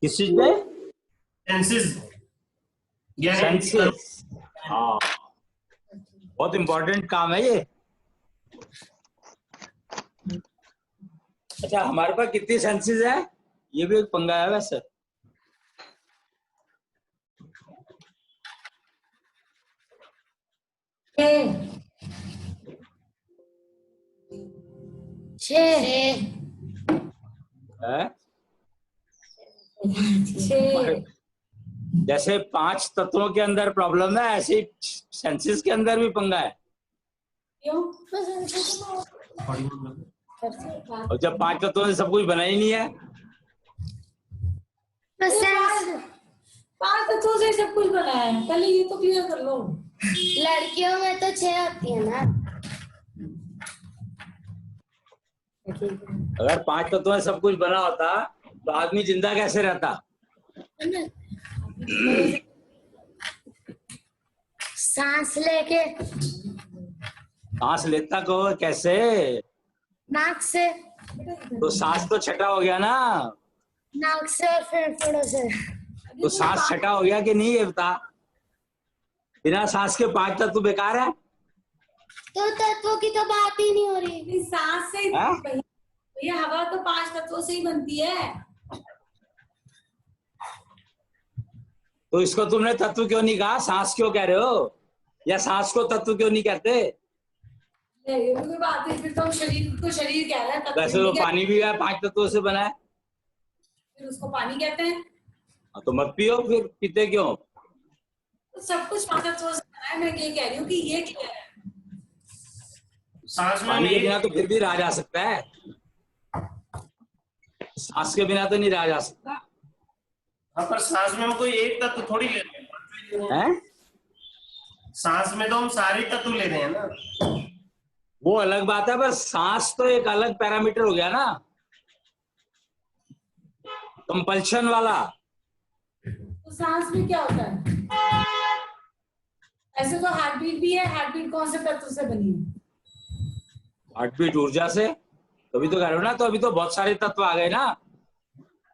किस चीज पे? सेंसेस। सेंसेस, हाँ बहुत इंपॉर्टेंट काम है ये। अच्छा, हमारे पास कितनी सेंसेस है, ये भी एक पंगा है वैसे। जैसे 5 तत्वों के अंदर प्रॉब्लम है, ऐसे सेंसेस के अंदर भी पंगा है। और जब 5 तत्वों से सब कुछ बना ही नहीं है, 5 तत्वों से सब कुछ बना है, पहले ये तो क्लियर कर लो। लड़कियों में तो 6 होती है ना। अगर 5 तत्वों से सब कुछ बना होता तो आदमी जिंदा कैसे रहता? सांस लेके। सांस लेता को कैसे? नाक से। तो सांस तो छटा हो गया ना। नाक से और फेफड़ों से। तो सांस छटा हो गया कि नहीं, ये बता। बिना सांस के 5 तत्व बेकार है। तो तत्वों की तो बात ही नहीं हो रही। सांस से भैया हवा तो 5 तत्वों से ही बनती है। तो इसको तुमने तत्व क्यों नहीं कहा, सांस क्यों कह रहे हो? या सांस को तत्व क्यों नहीं कहते? ये भी बात है, फिर तो शरीर को शरीर कह रहा है। वैसे तो पानी भी है 5 तत्वों से बना है, फिर उसको पानी कहते हैं। तो मत पियो, फिर पीते क्यों? तो सब कुछ 5 तत्वों से बना है। मैं ये कह रही हूँ कि ये क्या है। सांस में पानी के बिना तो फिर भी रहा जा सकता है, सांस के बिना तो नहीं रहा जा सकता। हाँ, पर सांस में हम कोई एक तत्व थोड़ी ले रहे हैं। सांस में तो हम सारे तत्व ले रहे हैं ना। वो अलग बात है, पर सांस तो एक अलग पैरामीटर हो गया ना, कंपल्शन वाला। तो सांस में क्या होता है? ऐसे तो हार्ट बीट भी है। हार्ट बीट कौन से तत्व से बनी है? हार्ट बीट ऊर्जा से, तभी तो कह रहे हो ना। तो अभी तो बहुत सारे तत्व आ गए ना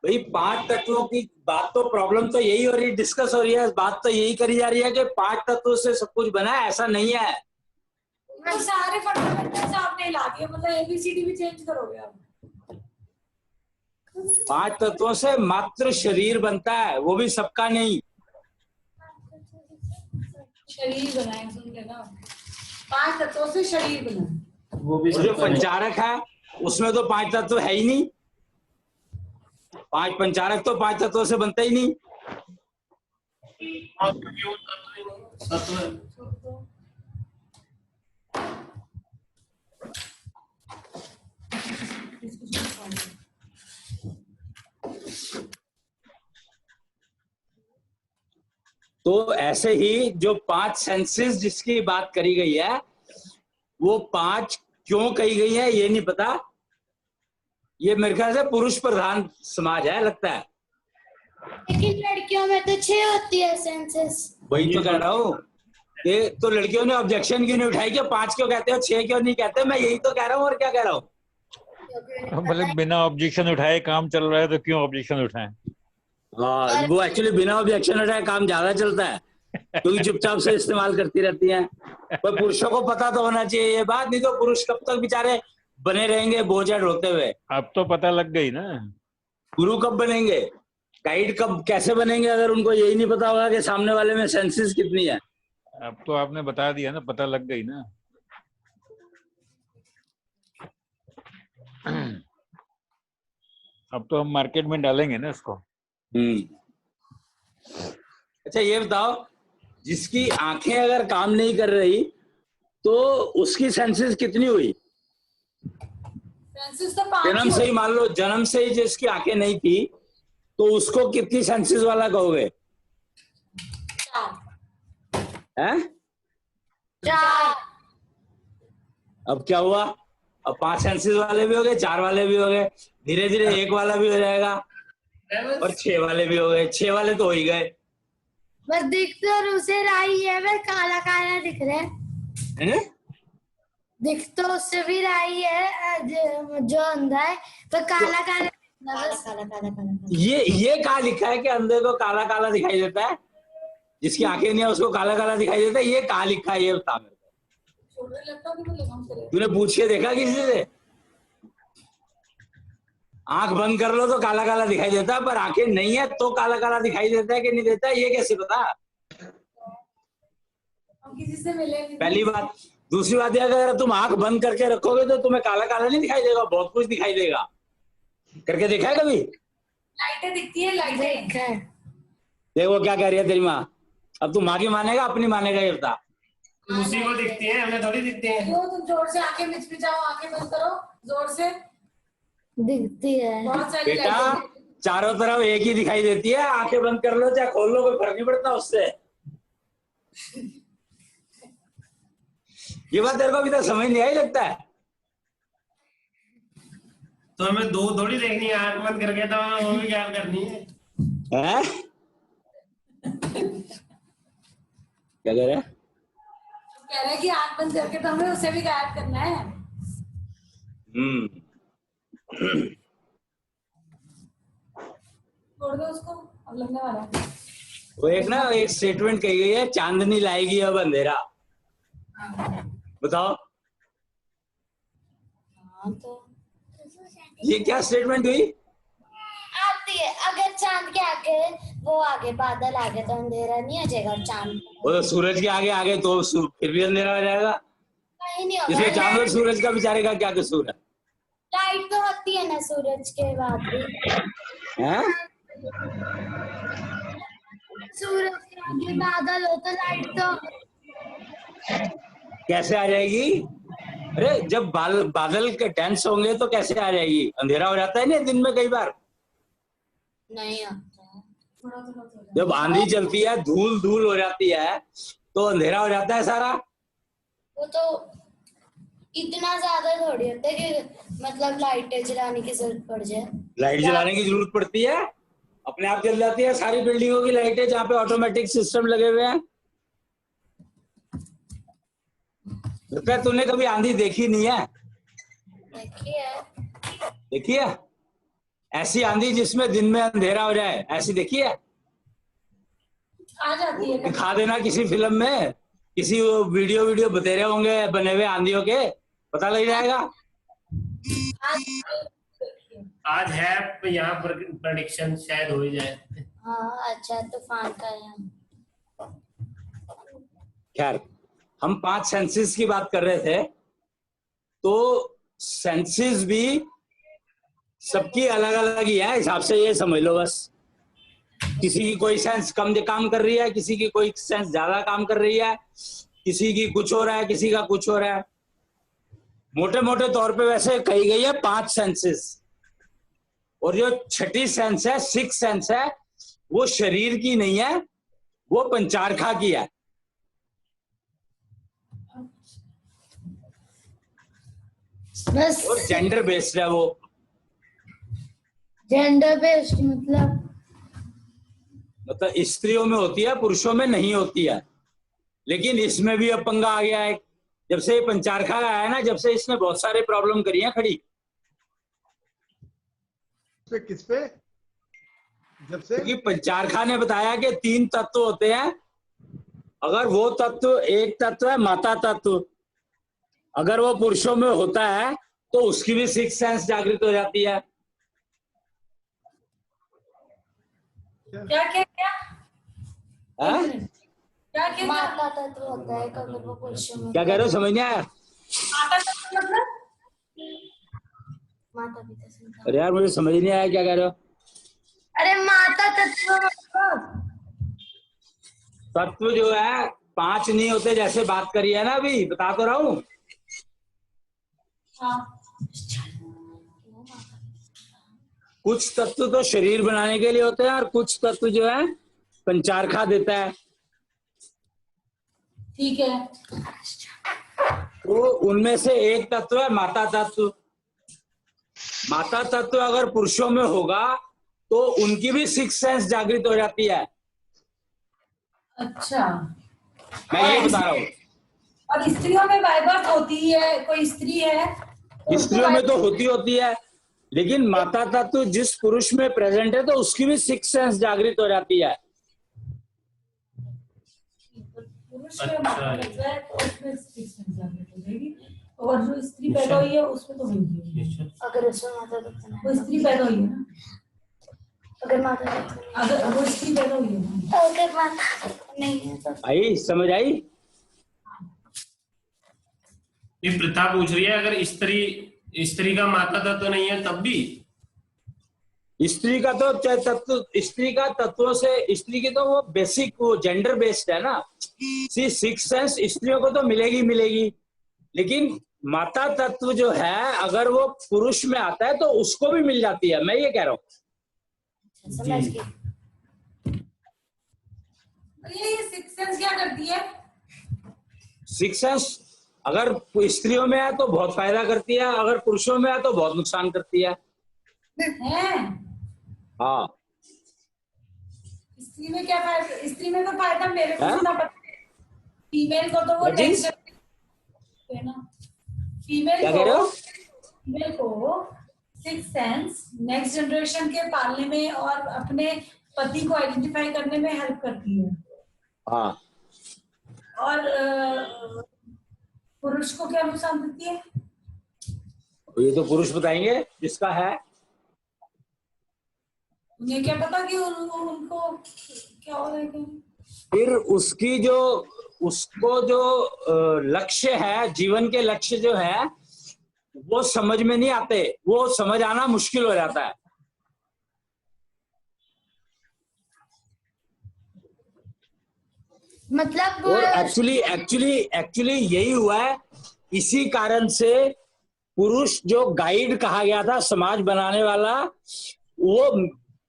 भाई। 5 तत्वों की बात तो, प्रॉब्लम तो यही हो रही, डिस्कस हो रही है, बात तो यही करी जा रही है कि 5 तत्वों से सब कुछ बना है, ऐसा नहीं है। तो सारे फंडामेंटल्स आपने हिला दिए, मतलब एबीसीडी भी चेंज करोगे आप। 5 तत्वों से मात्र शरीर बनता है, वो भी सबका नहीं। शरीर बना है, सुन लेना। 5 तत्वों से शरीर बना है। वो भी जो पंचारक है उसमें तो 5 तत्व है ही नहीं। 5 पंचारक तो 5 तत्वों से बनता ही नहीं। तो ऐसे ही जो 5 सेंसेस जिसकी बात करी गई है, वो 5 क्यों कही गई है ये नहीं पता। ये मेरे ख्याल से पुरुष प्रधान समाज है लगता है। लेकिन लड़कियों में तो 6 होती है सेंसेस। वही तो कह रहा हूँ। ये तो लड़कियों ने ऑब्जेक्शन क्यों नहीं उठाई कि 5 क्यों कहते हो, 6 क्यों नहीं कहते? मैं यही तो कह रहा हूँ, और क्या कह रहा हूँ। मतलब बिना ऑब्जेक्शन उठाए काम चल रहा है तो क्यों ऑब्जेक्शन उठाएं? हाँ, वो एक्चुअली बिना ऑब्जेक्शन उठाए काम ज्यादा चलता है, क्योंकि चुपचाप से इस्तेमाल करती रहती हैं। पर पुरुषों को पता तो होना चाहिए ये बात, नहीं तो पुरुष कब तक बेचारे बने रहेंगे बोझ ढोते हुए। अब तो पता लग गई ना। गुरु कब बनेंगे, गाइड कब, कैसे बनेंगे, अगर उनको यही नहीं पता होगा कि सामने वाले में सेंसेस कितनी है। अब तो आपने बता दिया ना, पता लग गई ना। अब तो हम मार्केट में डालेंगे ना इसको। अच्छा ये बताओ, जिसकी आंखें अगर काम नहीं कर रही तो उसकी सेंसेस कितनी हुई? सेंसेस तो 5 जन्म से ही, मान लो जन्म से ही जिसकी आंखें नहीं थी, तो उसको कितनी सेंसेस वाला कहोगे? 4। 4। अब क्या हुआ? अब 5 सेंसेस वाले भी हो गए, 4 वाले भी हो गए, धीरे धीरे 1 वाला भी हो जाएगा, और 6 वाले भी हो गए। 6 वाले तो हो ही गए। बस दिख तो उसे रही है, वह काला काला दिख रहा है। दिख तो उससे भी रही है, जो अंधा है तो काला काला। काला काला काला काला। ये कहाँ लिखा है कि अंधे को काला काला दिखाई देता है? जिसकी आंखें नहीं है उसको काला काला दिखाई देता है? ये कहाँ लिखा है, ये बता मेरे को। तूने पूछ के देखा किसी से? आंख बंद कर लो तो काला काला दिखाई देता है, पर आंखें नहीं है तो काला काला दिखाई देता है कि नहीं देता है, ये कैसे पता? किसी से मिले नहीं। पहली बात। दूसरी बात यह, अगर तुम आंख बंद करके रखोगे तो तुम्हें काला काला नहीं दिखाई देगा, बहुत कुछ दिखाई देगा। करके देखा है कभी? लाइटें दिखती है, लाइटें। देखा है। देखो क्या कह रही है तेरी माँ। अब तू माँ की मानेगा अपनी मानेगा, ये बता। उसी को दिखती है, हमें थोड़ी दिखती है। क्यों? तुम जोर से आंखें मिचमिचाओ, आंखें बंद करो जोर से। दिखती है। बहुत सारी बेटा लाइटें। चारों तरफ एक ही दिखाई देती है, आंखें बंद कर लो चाहे खोल लो, कोई फर्क नहीं पड़ता उससे। ये बात तेरे को अभी तक समझ नहीं आई लगता है? तो हमें दो थोड़ी देखनी है, आंख बंद करके, तो हमें वो भी क्या करनी है। हैं? क्या कह रहे हैं? कह रहे हैं कि आंख बंद करके तो हमें उसे भी गायब करना है। छोड़ दो उसको, अब लगने वाला है। वो एक स्टेटमेंट कही गई है, चांदनी लाएगी अब अंधेरा। बताओ हाँ तो ये क्या स्टेटमेंट हुई? आती है। अगर चांद के आगे वो आगे बादल आगे तो अंधेरा नहीं आ जाएगा। चांद वो तो सूरज के आगे आगे तो फिर भी अंधेरा हो जाएगा। कहीं नहीं इसमें होगा। चांद और सूरज का बेचारे का क्या कसूर है? लाइट तो होती है ना सूरज के बाद भी। हैं? सूरज के आगे बादल हो तो लाइट तो कैसे आ जाएगी? अरे जब बादल के टेंस होंगे तो कैसे आ जाएगी? अंधेरा हो जाता है ना दिन में कई बार। नहीं आता। थोड़ा थोड़ा थोड़ा। जब आंधी चलती है, धूल धूल हो जाती है तो अंधेरा हो जाता है सारा। वो तो इतना ज्यादा थोड़ी होता है कि मतलब लाइटें जलाने की जरूरत पड़ जाए। लाइट जलाने की जरूरत पड़ती है? अपने आप जल जाती है सारी बिल्डिंगों की लाइटें जहाँ पे ऑटोमेटिक सिस्टम लगे हुए हैं। लगता है तूने कभी आंधी देखी नहीं है? देखी है? ऐसी आंधी जिसमें दिन में अंधेरा हो जाए, ऐसी देखी है? आ जाती है। दिखा देना किसी फिल्म में, किसी वो वीडियो बतेरे होंगे बने हुए आंधियों के, पता लग जाएगा। आज है यहाँ पर प्रेडिक्शन शायद हो ही जाए। हाँ अच्छा तूफान का है। खैर, हम 5 सेंसेस की बात कर रहे थे, तो सेंसेस भी सबकी अलग अलग ही है, हिसाब से ये समझ लो बस। किसी की कोई सेंस कम काम कर रही है, किसी की कोई सेंस ज्यादा काम कर रही है, किसी की कुछ हो रहा है, किसी का कुछ हो रहा है। मोटे मोटे तौर पे वैसे कही गई है 5 सेंसेस, और जो छठी सेंस है, 6th सेंस है, वो शरीर की नहीं है, वो पंचारखा की है। बस और जेंडर बेस्ड है वो। जेंडर बेस्ड मतलब स्त्रियों में होती है, पुरुषों में नहीं होती है। लेकिन इसमें भी अब पंगा आ गया है। जब से ये पंचारखा आया है ना, जब से इसने बहुत सारे प्रॉब्लम करी है खड़ी। किस पे? जब से क्योंकि पंचारखा ने बताया कि 3 तत्व होते हैं। अगर वो तत्व, एक तत्व है माता तत्व, अगर वो पुरुषों में होता है तो उसकी भी 6th सेंस जागृत हो जाती है। क्या क्या क्या? है? क्या क्या? माता तत्व होता है अगर वो पुरुषों में। क्या कह रहे हो, समझ नहीं आया? माता तत्व मतलब? माता पिता संतान। अरे यार मुझे समझ नहीं आया क्या कह रहे हो। अरे माता तत्व मतलब तत्व जो है 5 नहीं होते, जैसे बात करी है ना अभी, बता तो रहा हूं। हाँ। कुछ तत्व तो शरीर बनाने के लिए होते हैं और कुछ तत्व जो है पंचारखा देता है। ठीक है। तो उनमें से एक तत्व है माता तत्व। माता तत्व अगर पुरुषों में होगा तो उनकी भी 6th सेंस जागृत हो जाती है। अच्छा। मैं ये बता रहा हूँ। और स्त्रियों में बाय बर्थ होती है, कोई स्त्री है तो स्त्रियों में तो होती है, लेकिन माता तत्व जिस पुरुष में प्रेजेंट है तो उसकी भी सिक्स सेंस जागृत हो जाती है। पुरुष में माता तत्व है तो उसमें sixth sense जागृत हो जाएगी, और जो स्त्री पैदा हुई है उसमें तो होगी। अगर उसमें माता तत्व वो स्त्री पैदा हुई है ना, अगर माता तत्व अगर वो स्त्री पैदा हुई है ना, अगर माता तत्व नहीं है तो आई समझ आई? ये प्रथा पूछ रही है, अगर स्त्री का माता तत्व नहीं है तब भी? स्त्री का तो तत्व, स्त्री का तत्वों से, स्त्री की तो वो बेसिक, वो जेंडर बेस्ड है ना। सी सिक्स सेंस स्त्रियों को तो मिलेगी, लेकिन माता तत्व जो है अगर वो पुरुष में आता है तो उसको भी मिल जाती है, मैं ये कह रहा हूँ। समझ गई। ये सिक्स सेंस क्या करती है? सिक्स सेंस अगर स्त्रियों में है तो बहुत फायदा करती है, अगर पुरुषों में है तो बहुत नुकसान करती है। हाँ, स्त्री में क्या फायदा? स्त्री में तो फायदा मेरे को जितना पता है, फीमेल को तो वो नेक्स्ट है ना, फीमेल को सिक्स सेंस नेक्स्ट जनरेशन के पालने में और अपने पति को आइडेंटिफाई करने में हेल्प करती है। हाँ, और पुरुष को क्या नुकसान देती है? ये तो पुरुष बताएंगे जिसका है। उन्हें क्या पता कि उनको क्या हो रहा है। फिर उसकी जो, उसको जो लक्ष्य है, जीवन के लक्ष्य जो है वो समझ में नहीं आते, वो समझ आना मुश्किल हो जाता है। मतलब और एक्चुअली यही हुआ है। इसी कारण से पुरुष जो गाइड कहा गया था, समाज बनाने वाला, वो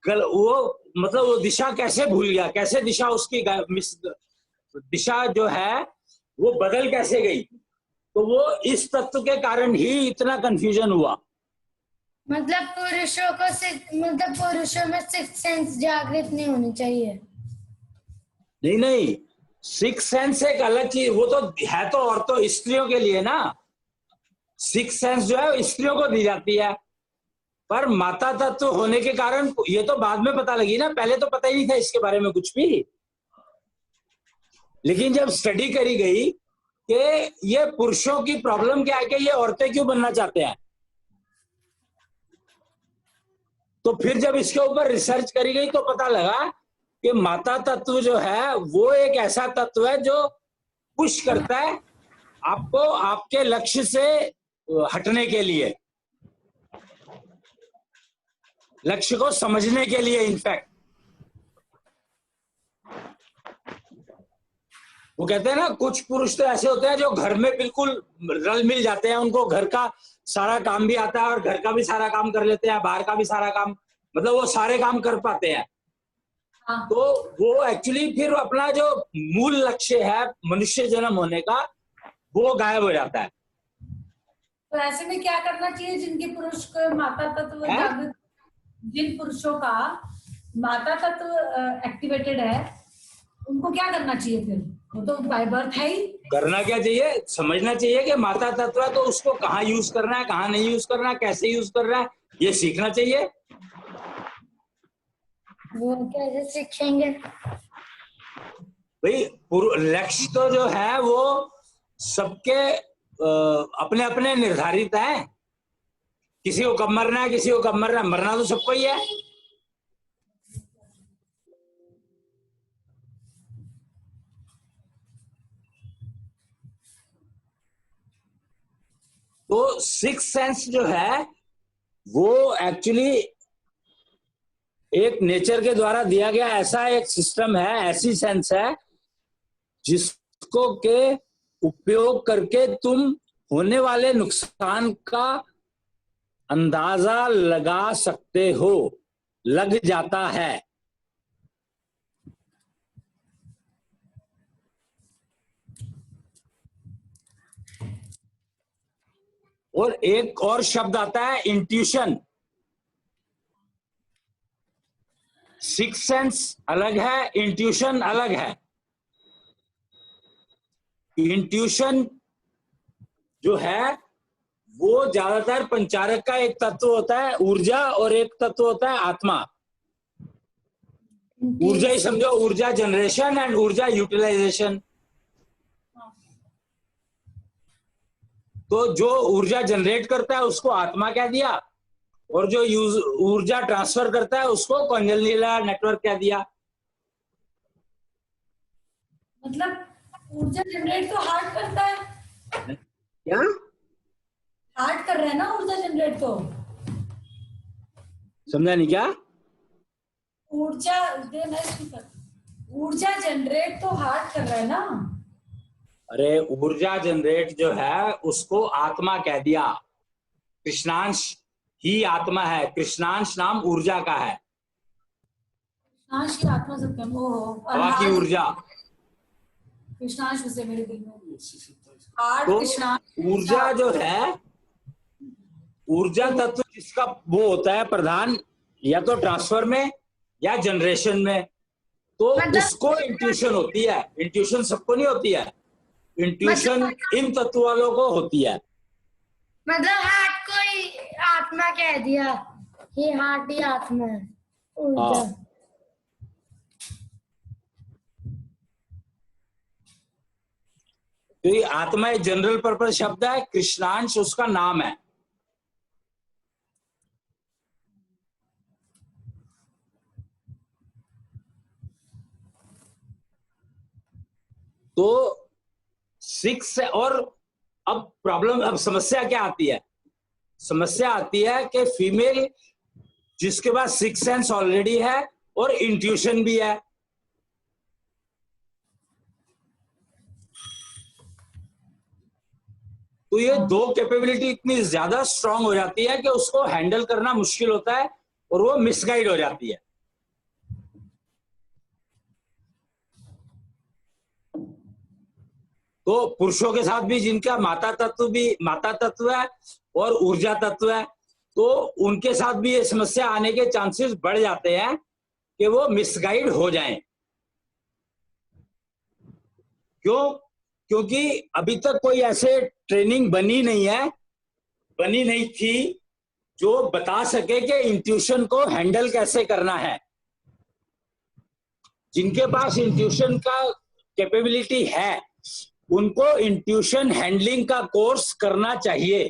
मतलब वो दिशा कैसे भूल गया, कैसे दिशा उसकी दिशा जो है वो बदल कैसे गई, तो वो इस तत्व के कारण ही इतना कंफ्यूजन हुआ। मतलब पुरुषों में सिक्स सेंस जागृत नहीं होनी चाहिए। नहीं, सिक्स सेंस एक अलग चीज, वो तो है तो और तो स्त्रियों के लिए ना, सिक्स सेंस जो है स्त्रियों को दी जाती है, पर माता तत्व होने के कारण ये तो बाद में पता लगी ना, पहले तो पता ही नहीं था इसके बारे में कुछ भी। लेकिन जब स्टडी करी गई कि ये पुरुषों की प्रॉब्लम क्या है कि ये औरतें क्यों बनना चाहते हैं, तो फिर जब इसके ऊपर रिसर्च करी गई तो पता लगा कि माता तत्व जो है वो एक ऐसा तत्व है जो पुश करता है आपको आपके लक्ष्य से हटने के लिए, लक्ष्य को समझने के लिए। इनफैक्ट वो कहते हैं ना, कुछ पुरुष तो ऐसे होते हैं जो घर में बिल्कुल रल मिल जाते हैं, उनको घर का सारा काम भी आता है और घर का भी सारा काम कर लेते हैं, बाहर का भी सारा काम, मतलब वो सारे काम कर पाते हैं। हाँ। तो वो एक्चुअली फिर अपना जो मूल लक्ष्य है मनुष्य जन्म होने का, वो गायब हो जाता है। तो ऐसे में क्या करना चाहिए जिनके पुरुष को माता तत्व जागृत, जिन पुरुषों का माता तत्व एक्टिवेटेड है, उनको क्या करना चाहिए फिर? वो तो बाय बर्थ है ही। करना क्या चाहिए? समझना चाहिए कि माता तत्व है तो उसको कहाँ यूज करना है, कहाँ नहीं यूज करना है, कैसे यूज करना है, ये सीखना चाहिए। वो कैसे सीखेंगे भाई? लक्ष्य तो जो है वो सबके अपने अपने निर्धारित है। किसी को कब मरना है, किसी को कब मरना है, मरना तो सबको ही है। तो सिक्स सेंस जो है वो एक्चुअली एक नेचर के द्वारा दिया गया ऐसा एक सिस्टम है, ऐसी सेंस है जिसको के उपयोग करके तुम होने वाले नुकसान का अंदाजा लगा सकते हो, लग जाता है। और एक और शब्द आता है इंट्यूशन। सिक्स सेंस अलग है, इंट्यूशन अलग है। इंट्यूशन जो है वो ज्यादातर पंचारक का एक तत्व होता है ऊर्जा और एक तत्व होता है आत्मा। ऊर्जा ही समझो, ऊर्जा जनरेशन एंड ऊर्जा यूटिलाइजेशन। तो जो ऊर्जा जनरेट करता है उसको आत्मा कह दिया, और जो ऊर्जा ट्रांसफर करता है उसको कॉन्जनल नेटवर्क कह दिया। मतलब ऊर्जा जनरेट तो हार्ट करता है, क्या हार्ट कर रहा है ना ऊर्जा जनरेट तो। समझा नहीं क्या? ऊर्जा जनरेट तो हार्ट कर रहा है ना। अरे ऊर्जा जनरेट जो है उसको आत्मा कह दिया। कृष्णांश ही आत्मा है, कृष्णांश नाम ऊर्जा का है। कृष्णांश की आत्मा सत्यम, ओहो, हवा की ऊर्जा। कृष्णांश से मेरे दिल में हार्ट तो कृष्णांश। ऊर्जा जो है, ऊर्जा तत्व जिसका वो होता है प्रधान, या तो ट्रांसफर में या जनरेशन में, तो उसको इंट्यूशन होती है। इंट्यूशन सबको नहीं होती है, इंट्यूशन इन तत्व वालों को होती है। मतलब हार्ट को ही आत्मा कह दिया, ये हार्ट ही आत्मा है, ऊर्जा। तो ये आत्मा एक जनरल पर्पस शब्द है, कृष्णांश उसका नाम है। तो 6 और अब प्रॉब्लम, अब समस्या क्या आती है? समस्या आती है कि फीमेल जिसके पास 6 सेंस ऑलरेडी है और इंट्यूशन भी है, तो ये दो कैपेबिलिटी इतनी ज्यादा स्ट्रांग हो जाती है कि उसको हैंडल करना मुश्किल होता है और वो मिसगाइड हो जाती है। तो पुरुषों के साथ भी जिनका माता तत्व है और ऊर्जा तत्व है, तो उनके साथ भी ये समस्या आने के चांसेस बढ़ जाते हैं कि वो मिसगाइड हो जाएं। क्यों? क्योंकि अभी तक कोई ऐसे ट्रेनिंग बनी नहीं थी जो बता सके कि इंट्यूशन को हैंडल कैसे करना है। जिनके पास इंट्यूशन का कैपेबिलिटी है उनको इंट्यूशन हैंडलिंग का कोर्स करना चाहिए।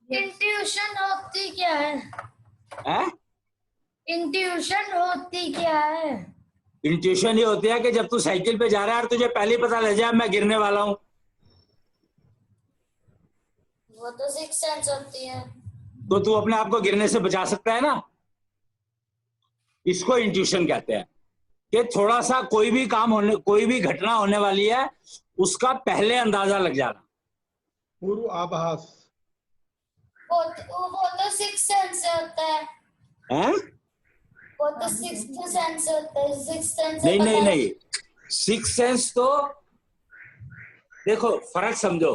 इंट्यूशन होती क्या है? इंट्यूशन होती क्या है? इंट्यूशन ये होती है कि जब तू साइकिल पे जा रहा है और तुझे पहले पता लग जाए मैं गिरने वाला हूं, वो तो 6 सेंस होती है। तो तू अपने आप को गिरने से बचा सकता है ना। इसको इंट्यूशन कहते हैं कि थोड़ा सा कोई भी घटना होने वाली है उसका पहले अंदाजा लग जाना। पूर्व आभास। वो तो 6 सेंस से होता है। हैं? वो तो 6th सेंस होता है। 6th सेंस नहीं, 6 सेंस तो देखो फर्क समझो।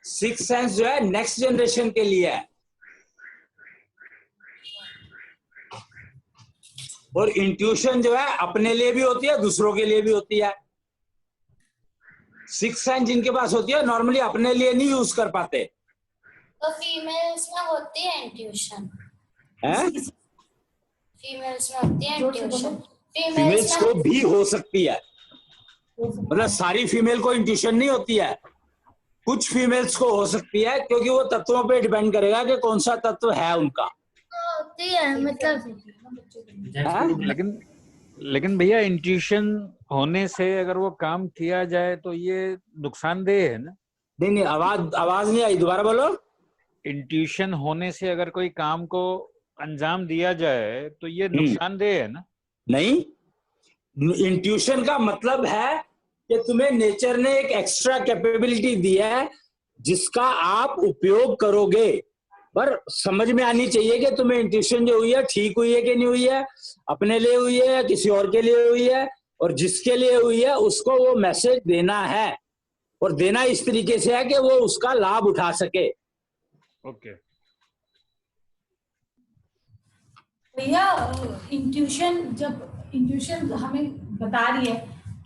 6 सेंस जो है नेक्स्ट जनरेशन के लिए है, और इंट्यूशन जो है अपने लिए भी होती है दूसरों के लिए भी होती है। 6 सेंस जिनके पास होती है नॉर्मली अपने लिए नहीं यूज कर पाते। तो फीमेल्स में होती है इंट्यूशन। फीमेल्स में होती है इंट्यूशन। फीमेल्स को भी हो सकती है, मतलब सारी फीमेल को इंट्यूशन नहीं होती है, कुछ फीमेल्स को हो सकती है, क्योंकि वो तत्वों पे डिपेंड करेगा कि कौन सा तत्व है उनका। होती है मतलब। लेकिन भैया इंट्यूशन होने से अगर वो काम किया जाए तो ये नुकसानदेह है ना? नहीं, आवाज नहीं आई, दोबारा बोलो। इंट्यूशन होने से अगर कोई काम को अंजाम दिया जाए तो ये नुकसानदेह है ना? नहीं, इंट्यूशन का मतलब है कि तुम्हें नेचर ने एक एक्स्ट्रा कैपेबिलिटी दी है जिसका आप उपयोग करोगे, पर समझ में आनी चाहिए कि तुम्हें इंट्यूशन जो हुई है ठीक हुई है कि नहीं हुई है, अपने लिए हुई है या किसी और के लिए हुई है, और जिसके लिए हुई है उसको वो मैसेज देना है, और देना इस तरीके से है कि वो उसका लाभ उठा सके। ओके भैया, जब इंट्यूशन हमें बता रही है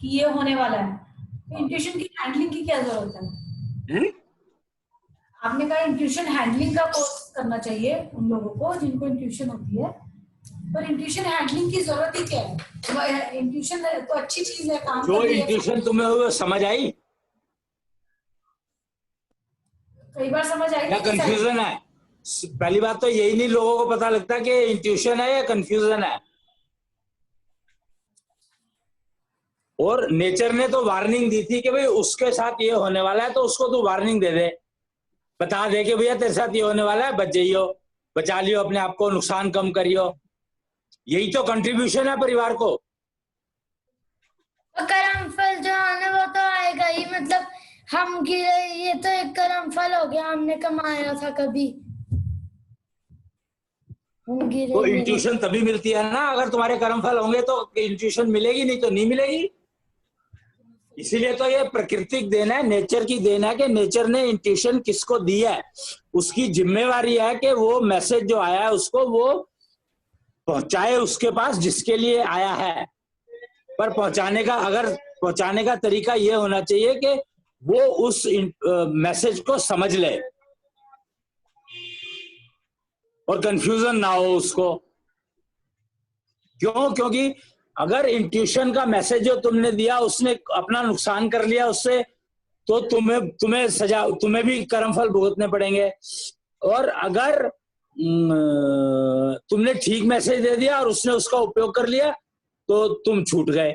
कि ये होने वाला है, तो इंट्यूशन की हैंडलिंग की क्या जरूरत है? आपने कहा इंट्यूशन हैंडलिंग का कोर्स करना चाहिए उन लोगों को जिनको इंट्यूशन होती है, पर इंट्यूशन हैंडलिंग की जरूरत ही क्या है? इंट्यूशन तो अच्छी चीज है, काम जो कर रही है। इंट्यूशन तुम्हें हुई वो समझ आई कई बार समझ आई या कंफ्यूजन है? पहली बात तो यही नहीं लोगों को पता लगता कि इंट्यूशन है या कंफ्यूजन है। और नेचर ने तो वार्निंग दी थी कि भाई उसके साथ ये होने वाला है, तो उसको तू वार्निंग दे दे, बता दे कि भैया तेरे साथ ये होने वाला है, बच जाइयो, बचा लियो अपने आप को, नुकसान कम करियो। यही तो कंट्रीब्यूशन है परिवार को। कर्म फल जो आने वो तो आएगा ही, मतलब हम गिरे, ये तो एक कर्म फल हो गया, हमने कमाया था कभी, हम गिरे। तो इंट्यूशन तभी मिलती है ना अगर तुम्हारे कर्म फल होंगे, तो इंट्यूशन मिलेगी, नहीं तो नहीं मिलेगी। इसीलिए तो ये प्राकृतिक देन है, नेचर की देन है कि नेचर ने इंट्यूशन किसको दी है, उसकी जिम्मेवारी है कि वो मैसेज जो आया है उसको वो पहुंचाए उसके पास जिसके लिए आया है। पर पहुंचाने का तरीका ये होना चाहिए कि वो उस मैसेज को समझ ले और कंफ्यूजन ना हो उसको। क्योंकि अगर इंट्यूशन का मैसेज जो तुमने दिया उसने अपना नुकसान कर लिया उससे, तो तुम्हें भी कर्मफल भुगतने पड़ेंगे। और अगर तुमने ठीक मैसेज दे दिया और उसने उसका उपयोग कर लिया तो तुम छूट गए,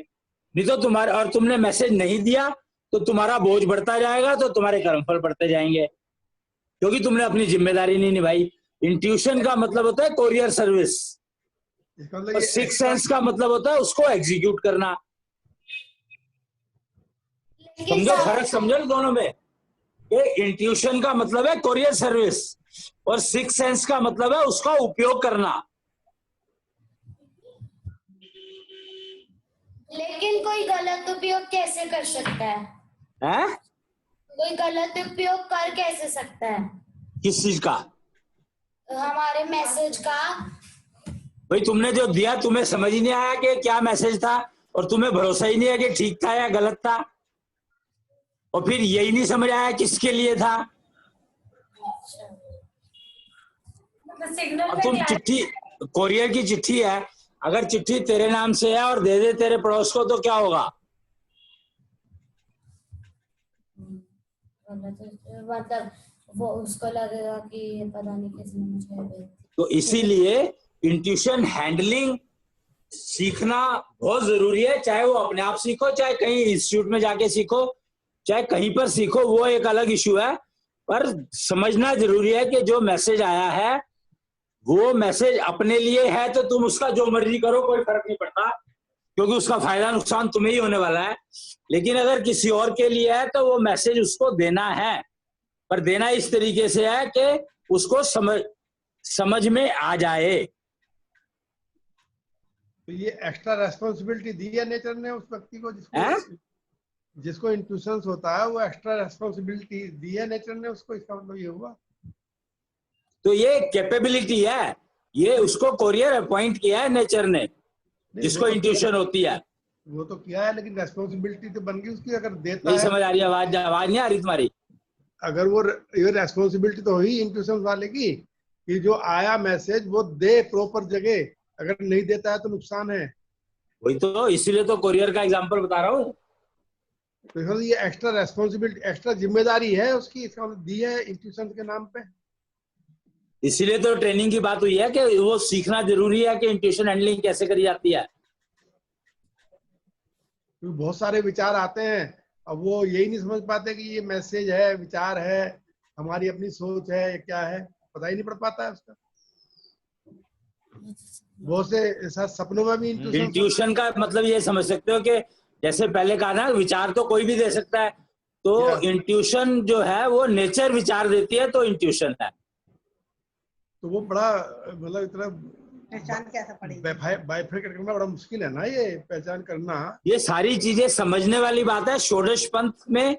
नहीं तो तुम्हारे, और तुमने मैसेज नहीं दिया तो तुम्हारा बोझ बढ़ता जाएगा, तो तुम्हारे कर्मफल बढ़ते जाएंगे क्योंकि तुमने अपनी जिम्मेदारी नहीं निभाई। इंट्यूशन का मतलब होता है कोरियर सर्विस, और सिक्स सेंस का मतलब होता है उसको एग्जीक्यूट करना। समझो फर्क, समझो दोनों में। ये इंट्यूशन का मतलब है कोरियर सर्विस और सिक्स सेंस का मतलब है उसका उपयोग करना। लेकिन कोई गलत उपयोग कैसे कर सकता है? हैं? कोई गलत उपयोग कर कैसे सकता है? किस चीज का? हमारे मैसेज का। भाई तुमने जो दिया तुम्हें समझ ही नहीं आया कि क्या मैसेज था, और तुम्हें भरोसा ही नहीं है कि ठीक था या गलत था, और फिर यही नहीं समझ आया किसके लिए था। अब तुम चिट्ठी, कोरियर की चिट्ठी है, अगर चिट्ठी तेरे नाम से है और दे दे तेरे पड़ोस को तो क्या होगा? मतलब वो उसको लगेगा कि पता नहीं किसने मुझे। तो इसीलिए इंट्यूशन हैंडलिंग सीखना बहुत जरूरी है, चाहे वो अपने आप सीखो, चाहे कहीं इंस्टीट्यूट में जाके सीखो, चाहे कहीं पर सीखो, वो एक अलग इशू है। पर समझना जरूरी है कि जो मैसेज आया है वो मैसेज अपने लिए है तो तुम उसका जो मर्जी करो, कोई फर्क नहीं पड़ता, क्योंकि उसका फायदा नुकसान तुम्हें ही होने वाला है। लेकिन अगर किसी और के लिए है तो वो मैसेज उसको देना है, पर देना इस तरीके से है कि उसको समझ में आ जाए। तो ये एक्स्ट्रा रेस्पॉन्सिबिलिटी दी है नेचर ने उस व्यक्ति को, जिसको इंट्यूशंस होता है, वो एक्स्ट्रा रेस्पॉन्सिबिलिटी दी है नेचर ने उसको, इसका मतलब ये हुआ। तो ये कैपेबिलिटी है, ये उसको कोरियर अपॉइंट किया है नेचर ने, जिसको इंट्यूशन होती है। वो तो किया है, लेकिन रेस्पॉन्सिबिलिटी तो बन गई उसकी। अगर देता नहीं है, समझ आ रही, आवाज नहीं आ रही तुम्हारी। अगर वो ये रेस्पॉन्सिबिलिटी तो हुई इंट्यूशन वाले की कि जो आया मैसेज वो दे प्रॉपर जगह, अगर नहीं देता है तो नुकसान है। वही तो, इसीलिए तो कोरियर का एग्जांपल बता रहा हूँ। तो ये एक्स्ट्रा रेस्पॉन्सिबिलिटी, एक्स्ट्रा जिम्मेदारी है उसकी, इसका मतलब दी है इंट्यूशन के नाम पे। इसीलिए तो ट्रेनिंग की बात हुई है कि वो सीखना जरूरी है कि इंट्यूशन हैंडलिंग कैसे करी जाती है। बहुत सारे विचार आते हैं, अब वो यही नहीं समझ पाते कि ये मैसेज है, विचार है, हमारी अपनी सोच है, क्या है, पता ही नहीं पड़ पाता है उसका। बहुत से सपनों में भी इंट्यूशन का मतलब ये समझ सकते हो कि जैसे पहले कहा ना, विचार तो कोई भी दे सकता है, तो इंट्यूशन जो है वो नेचर विचार देती है, तो इंट्यूशन है। तो वो बड़ा, मतलब इतना पहचान कैसा पड़ेगी, बाइफरकेट करना बड़ा मुश्किल है ना, ये पहचान करना। ये सारी चीजें समझने वाली बात है। षोडश पंथ में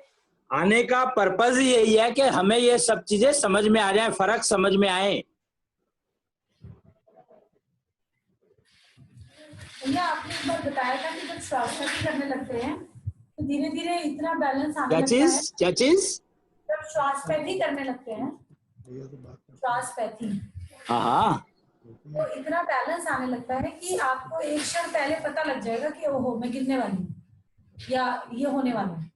आने का पर्पज ही यही है कि हमें ये सब चीजें समझ में आ जाए, फर्क समझ में आए। भैया आपने एक बार बताया था कि जब श्वास करने लगते हैं तो धीरे धीरे इतना बैलेंस आने क्या लगता है। चीज? जब श्वासपैथी करने लगते हैं, श्वासपैथी, हाँ, तो इतना बैलेंस आने लगता है कि आपको एक क्षण पहले पता लग जाएगा कि ओहो मैं गिरने वाली हूँ या ये होने वाला है।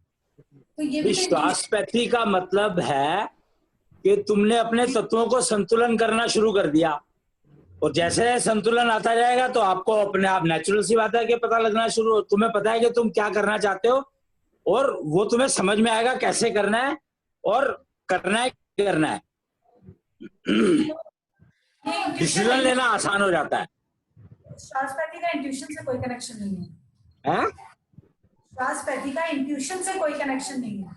तो ये भी श्वासपैथी का मतलब है कि तुमने अपने तत्वों को संतुलन करना शुरू कर दिया, और जैसे संतुलन आता जाएगा तो आपको अपने आप नेचुरल सी बात है कि पता लगना शुरू, तुम्हें पता है कि तुम क्या करना चाहते हो, और वो तुम्हें समझ में आएगा कैसे करना है और करना है करना है। डिसीजन लेना आसान हो जाता है। श्वासपैथी का इंट्यूशन से कोई कनेक्शन नहीं है। श्वासपैथी का इंट्यूशन से कोई कनेक्शन नहीं है।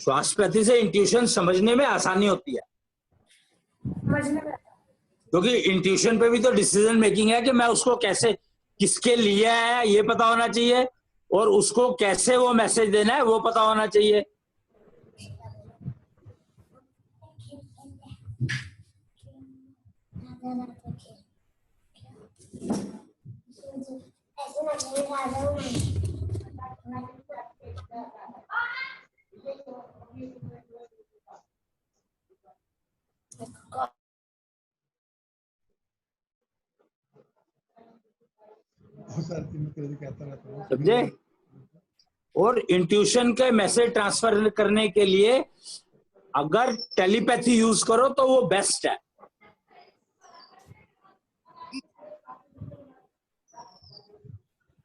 श्वासपैथी से इंट्यूशन समझने में आसानी होती है, समझने में, क्योंकि इंट्यूशन पे भी तो डिसीजन मेकिंग है कि मैं उसको कैसे, किसके लिए है ये पता होना चाहिए, और उसको कैसे वो मैसेज देना है वो पता होना चाहिए। समझे? और इंट्यूशन के मैसेज ट्रांसफर करने के लिए अगर टेलीपैथी यूज करो तो वो बेस्ट है।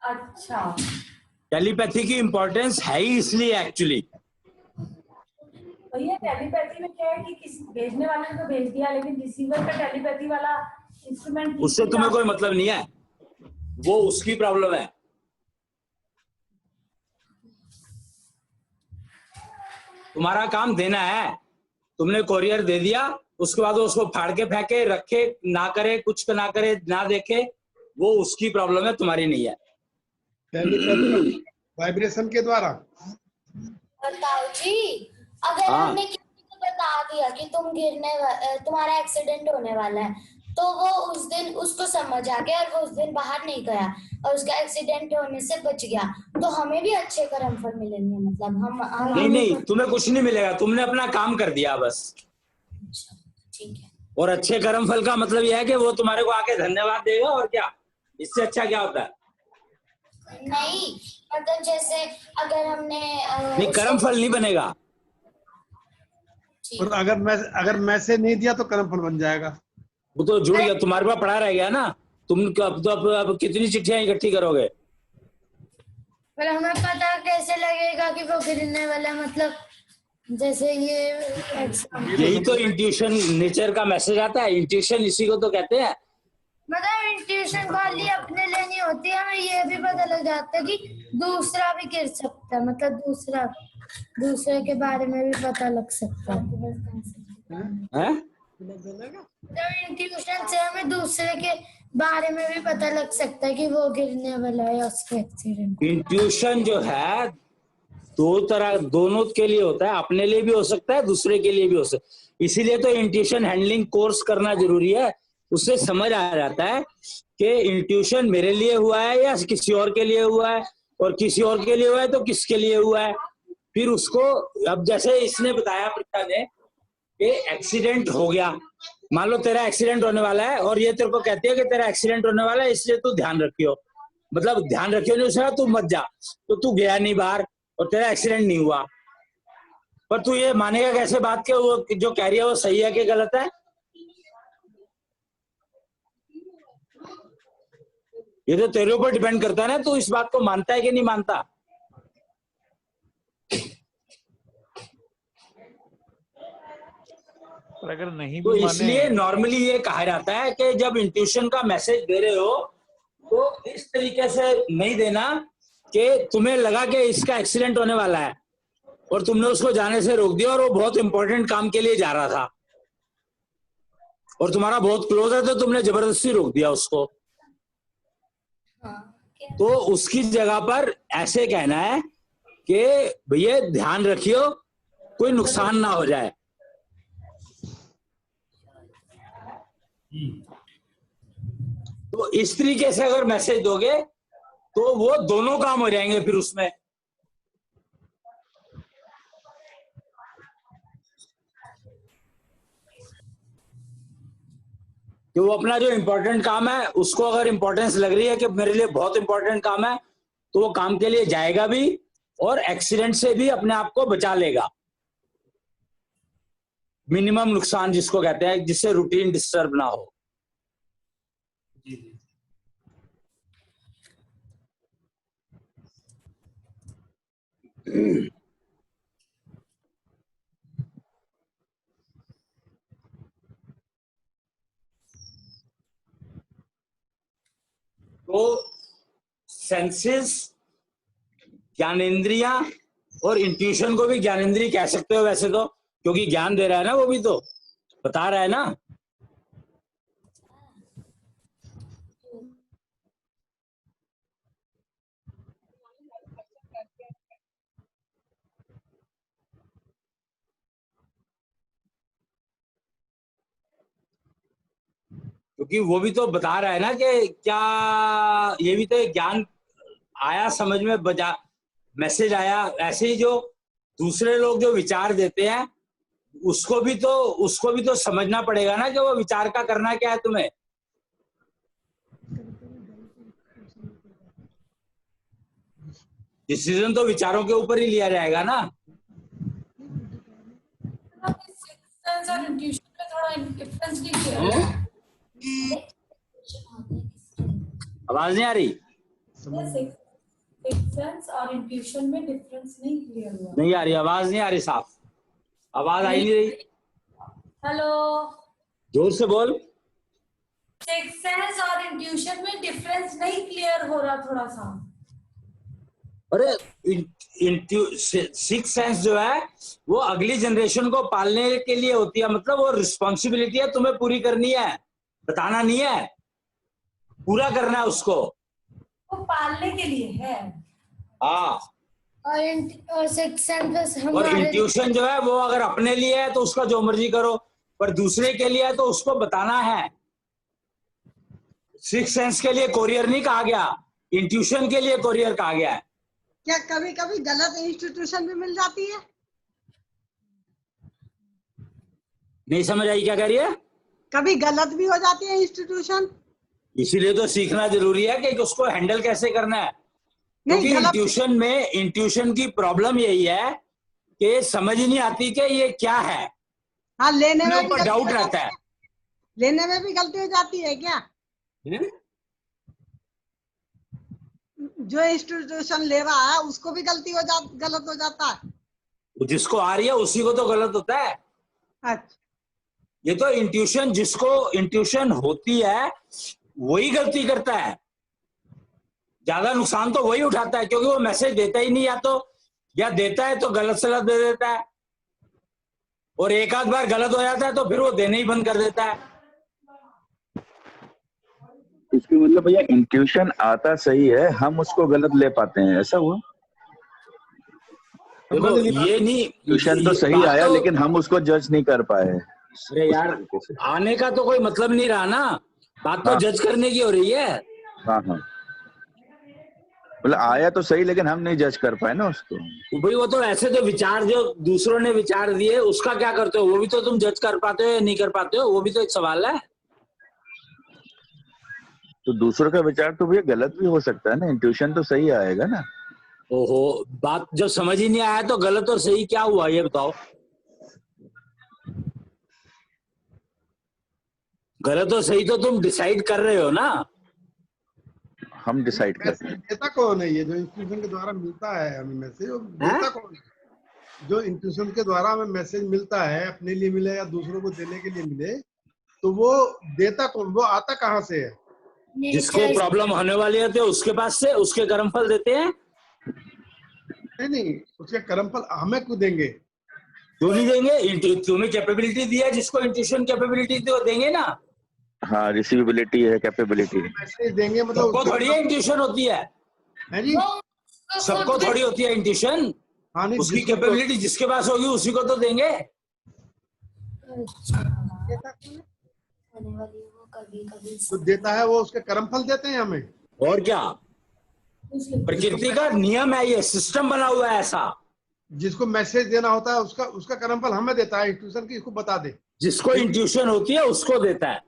अच्छा, टेलीपैथी की इंपॉर्टेंस है ही इसलिए एक्चुअली। भैया टेलीपैथी में क्या है कि किसी भेजने वाले ने तो भेज दिया, लेकिन रिसीवर का टेलीपैथी वाला इंस्ट्रूमेंट, उससे तुम्हें कोई मतलब नहीं है, वो उसकी प्रॉब्लम है। तुम्हारा काम देना है, तुमने कोरियर दे दिया, उसके बाद उसको फाड़ के फेंके, रखे ना करे, कुछ ना करे, ना देखे, वो उसकी प्रॉब्लम है, तुम्हारी नहीं है। वाइब्रेशन के द्वारा। बताओ जी, अगर हमने किसी को बता दिया कि तुम्हारा एक्सीडेंट होने वाला है, तो वो उस दिन उसको समझ आ गया और वो उस दिन बाहर नहीं गया और उसका एक्सीडेंट होने से बच गया, तो हमें भी अच्छे कर्म फल मिलेंगे। मतलब हम नहीं, तुम्हें कुछ नहीं मिलेगा, तुमने अपना काम कर दिया बस। ठीक है। और अच्छे कर्म फल का मतलब यह है कि वो तुम्हारे को आके धन्यवाद देगा, और क्या, इससे अच्छा क्या होता है? नहीं, मतलब जैसे अगर हमने नहीं, कर्म फल नहीं बनेगा। और अगर मैसेज नहीं दिया तो कर्म फल बन जाएगा। वो तो जुड़ गया, तुम्हारे पास पड़ा रह गया ना। तुम अब कितनी चिट्ठियां इकट्ठी करोगे? पर हमें पता कैसे लगेगा कि वो गिरने वाला, मतलब जैसे यही तो इंट्यूशन नेचर का मैसेज आता है। इंट्यूशन इसी को तो कहते हैं। मतलब इंट्यूशन खाली अपने लिए नहीं होती, हमें ये भी पता लग जाता है कि दूसरा भी गिर सकता है, मतलब दूसरे के बारे में भी पता लग सकता है। जब इंट्यूशन से हमें दूसरे के बारे में भी पता लग सकता है कि वो गिरने वाला है, उसके एक्सीडेंट। इंट्यूशन जो है दोनों के लिए होता है, अपने लिए भी हो सकता है, दूसरे के लिए भी हो सकता है। इसीलिए तो इंट्यूशन हैंडलिंग कोर्स करना जरूरी है। उससे समझ आ जाता है कि इंट्यूशन मेरे लिए हुआ है या किसी और के लिए हुआ है, और किसी और के लिए हुआ है तो किसके लिए हुआ है। फिर उसको, अब जैसे इसने बताया प्रीता ने कि एक्सीडेंट हो गया, मान लो तेरा एक्सीडेंट होने वाला है और ये तेरे को कहती है कि तेरा एक्सीडेंट होने वाला है, इसलिए तू ध्यान रखियो। मतलब ध्यान रखियो नहीं, उसने तू मत जा, तो तू गया नहीं बाहर और तेरा एक्सीडेंट नहीं हुआ। पर तू ये मानेगा कैसे बात के वो जो कह रही है वो सही है कि गलत है? ये तो तेरे ऊपर डिपेंड करता है ना, तू इस बात को मानता है कि नहीं मानता। पर अगर नहीं तो भी इसलिए नॉर्मली ये कहा जाता है कि जब इंट्यूशन का मैसेज दे रहे हो तो इस तरीके से नहीं देना कि तुम्हें लगा कि इसका एक्सीडेंट होने वाला है और तुमने उसको जाने से रोक दिया, और वो बहुत इंपॉर्टेंट काम के लिए जा रहा था और तुम्हारा बहुत क्लोज है, तो तुमने जबरदस्ती रोक दिया उसको। तो उसकी जगह पर ऐसे कहना है कि भैया ध्यान रखियो, कोई नुकसान ना हो जाए। तो इस तरीके से अगर मैसेज दोगे तो वो दोनों काम हो जाएंगे फिर उसमें। कि वो अपना जो इम्पोर्टेंट काम है उसको अगर इम्पोर्टेंस लग रही है कि मेरे लिए बहुत इम्पोर्टेंट काम है, तो वो काम के लिए जाएगा भी और एक्सीडेंट से भी अपने आप को बचा लेगा। मिनिमम नुकसान जिसको कहते हैं, जिससे रूटीन डिस्टर्ब ना हो। जी जी। तो सेंसेस, ज्ञानेंद्रियां और इंट्यूशन को भी ज्ञानेंद्रिय कह सकते हो वैसे तो, क्योंकि ज्ञान दे रहा है ना, वो भी तो बता रहा है ना। क्योंकि वो भी तो बता रहा है ना कि क्या ये भी तो एक ज्ञान आया समझ में, बजा मैसेज आया। ऐसे ही जो दूसरे लोग जो विचार देते हैं उसको भी तो समझना पड़ेगा ना कि वो विचार का करना क्या है तुम्हें। डिसीजन तो विचारों के ऊपर ही लिया जाएगा ना। सेंस और इंट्यूशन में थोड़ा डिफरेंस नहीं किया। आवाज नहीं आ रही? सेंस और इंट्यूशन में डिफरेंस नहीं क्लियर हुआ। नहीं आ रही, आवाज नहीं आ रही साफ, आवाज आई नहीं रही। हेलो, जोर से बोल। सिक्स सेंस और इंट्यूशन में डिफरेंस नहीं क्लियर हो रहा थोड़ा सा। अरे सिक्स सेंस जो है वो अगली जनरेशन को पालने के लिए होती है, मतलब वो रिस्पॉन्सिबिलिटी है, तुम्हें पूरी करनी है, बताना नहीं है, पूरा करना है उसको। वो पालने के लिए है। हाँ, और सिक्स सेंस और इंट्यूशन जो है वो अगर अपने लिए है तो उसका जो मर्जी करो, पर दूसरे के लिए है तो उसको बताना है। सिक्स सेंस के लिए कोरियर नहीं कहा गया, इंट्यूशन के लिए कोरियर कहा गया है। क्या कभी कभी गलत इंस्टीट्यूशन भी मिल जाती है? नहीं समझ आई क्या कह रही है? कभी गलत भी हो जाती है इंस्टीट्यूशन। इसीलिए तो सीखना जरूरी है कि उसको हैंडल कैसे करना है। क्योंकि इंट्यूशन की प्रॉब्लम यही है कि समझ ही नहीं आती कि ये क्या है। हाँ, लेने में ऊपर डाउट रहता है। लेने में भी गलती हो जाती है क्या? जो इंस्टीट्यूशन ले रहा है उसको भी गलत हो जाता है। जिसको आ रही है उसी को तो गलत होता है। अच्छा, ये तो इंट्यूशन, जिसको इंट्यूशन होती है वही गलती करता है, ज्यादा नुकसान तो वही उठाता है, क्योंकि वो मैसेज देता ही नहीं, या देता है तो गलत सलत दे देता है, और एक आध बार गलत हो जाता है तो फिर वो देने ही बंद कर देता है। इसके मतलब भैया इंट्यूशन आता सही है, हम उसको गलत ले पाते हैं, ऐसा हुआ? देखो ये नहीं, इंट्यूशन तो सही आया लेकिन हम उसको जज नहीं कर पाए। अरे यार, आने का तो कोई मतलब नहीं रहा ना, बात तो जज करने की हो रही है। हाँ हाँ, मतलब आया तो सही लेकिन हम नहीं जज कर पाए ना उसको। भाई वो तो ऐसे तो विचार जो दूसरों ने विचार दिए उसका क्या करते हो, वो भी तो तुम जज कर पाते हो या नहीं कर पाते हो, वो भी तो एक सवाल है। तो दूसरों का विचार तो भैया गलत भी हो सकता है ना, इंट्यूशन तो सही आएगा ना। ओहो, बात जब समझ ही नहीं आया तो गलत और सही क्या हुआ ये बताओ। गलत और सही तो तुम डिसाइड कर रहे हो ना। हम डिसाइड करते हैं। देता कौन है? ये जो इंस्टीट्यूशन के द्वारा मिलता है हमें मैसेज, देता कौन है? जो इंस्टीट्यूशन के द्वारा हमें मैसेज मिलता है, अपने लिए मिले या दूसरों को देने के लिए मिले, तो वो देता कौन, वो आता कहाँ से है? जिसको प्रॉब्लम होने वाली है तो उसके पास से उसके कर्मफल देते हैं। नहीं, उसके कर्मफल हमें क्यों देंगे? क्यों नहीं देंगे? तुम्हें कैपेबिलिटी दिया, जिसको इंट्यूशन कैपेबिलिटी तो देंगे ना। हाँ, रिसीवेबिलिटी है, कैपेबिलिटी है। मैसेज देंगे मतलब सबको थोड़ी इंट्यूशन होती है जी, सबको थोड़ी होती है इंट्यूशन। हाँ नहीं, उसकी कैपेबिलिटी जिसके पास होगी उसी को तो देंगे। तो देता है वो, उसके कर्मफल देते हैं हमें। और क्या, प्रकृति का नियम है, ये सिस्टम बना हुआ है ऐसा। जिसको मैसेज देना होता है उसका कर्मफल हमें देता है, इंस्टीट्यूशन की इसको बता दे। जिसको इंट्यूशन होती है उसको देता है।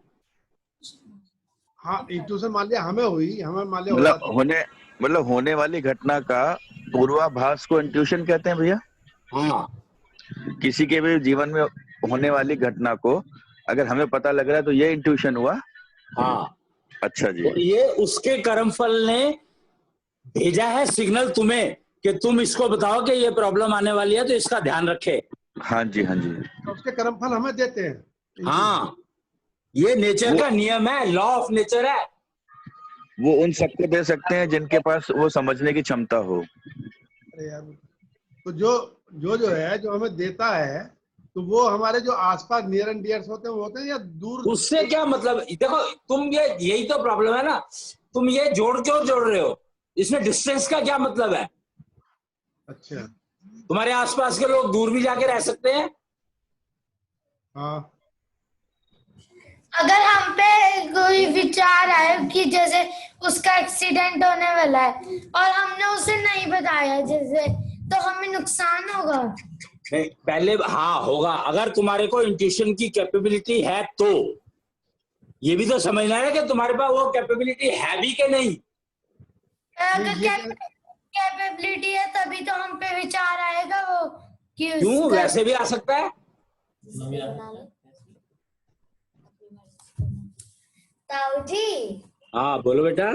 हाँ, इंट्यूशन मान लिया हमें हुई, हमें मान लिया हो जाती है। मतलब होने वाली घटना का पूर्वाभास को इंट्यूशन कहते हैं भैया। हाँ, किसी के भी जीवन में होने वाली घटना को अगर हमें पता लग रहा है तो ये इंट्यूशन हुआ। हाँ, अच्छा जी। तो ये उसके कर्मफल ने भेजा है सिग्नल तुम्हें कि तुम इसको बताओ कि ये प्रॉब्लम आने वाली है तो इसका ध्यान रखे। हाँ जी, हाँ जी। तो उसके कर्मफल हमें देते हैं। हाँ, ये नेचर वो- का नियम है, लॉ ऑफ नेचर है। वो उन सबको दे सकते हैं जिनके पास वो समझने की क्षमता हो। अरे यार, तो जो है जो हमें देता है, तो वो हमारे जो आसपास नियर एंड डियर्स होते हैं वो होते हैं या दूर? उससे क्या मतलब, देखो तुम यही तो प्रॉब्लम है ना, तुम ये क्यों जोड़ रहे हो? इसमें डिस्टेंस का क्या मतलब है? अच्छा, तुम्हारे आसपास के लोग दूर भी जाके रह सकते हैं। हाँ, अगर हम पे कोई विचार आए कि जैसे उसका एक्सीडेंट होने वाला है और हमने उसे नहीं बताया जैसे, तो हमें नुकसान होगा। नहीं, पहले हाँ होगा, अगर तुम्हारे को इंट्यूशन की कैपेबिलिटी है तो। ये भी तो समझना है कि तुम्हारे पास वो कैपेबिलिटी है भी कि नहीं। अगर कैपेबिलिटी है तभी तो हम पे विचार आएगा वो कि क्यों, वैसे भी आ सकता है। ताऊ जी, हाँ बोलो बेटा।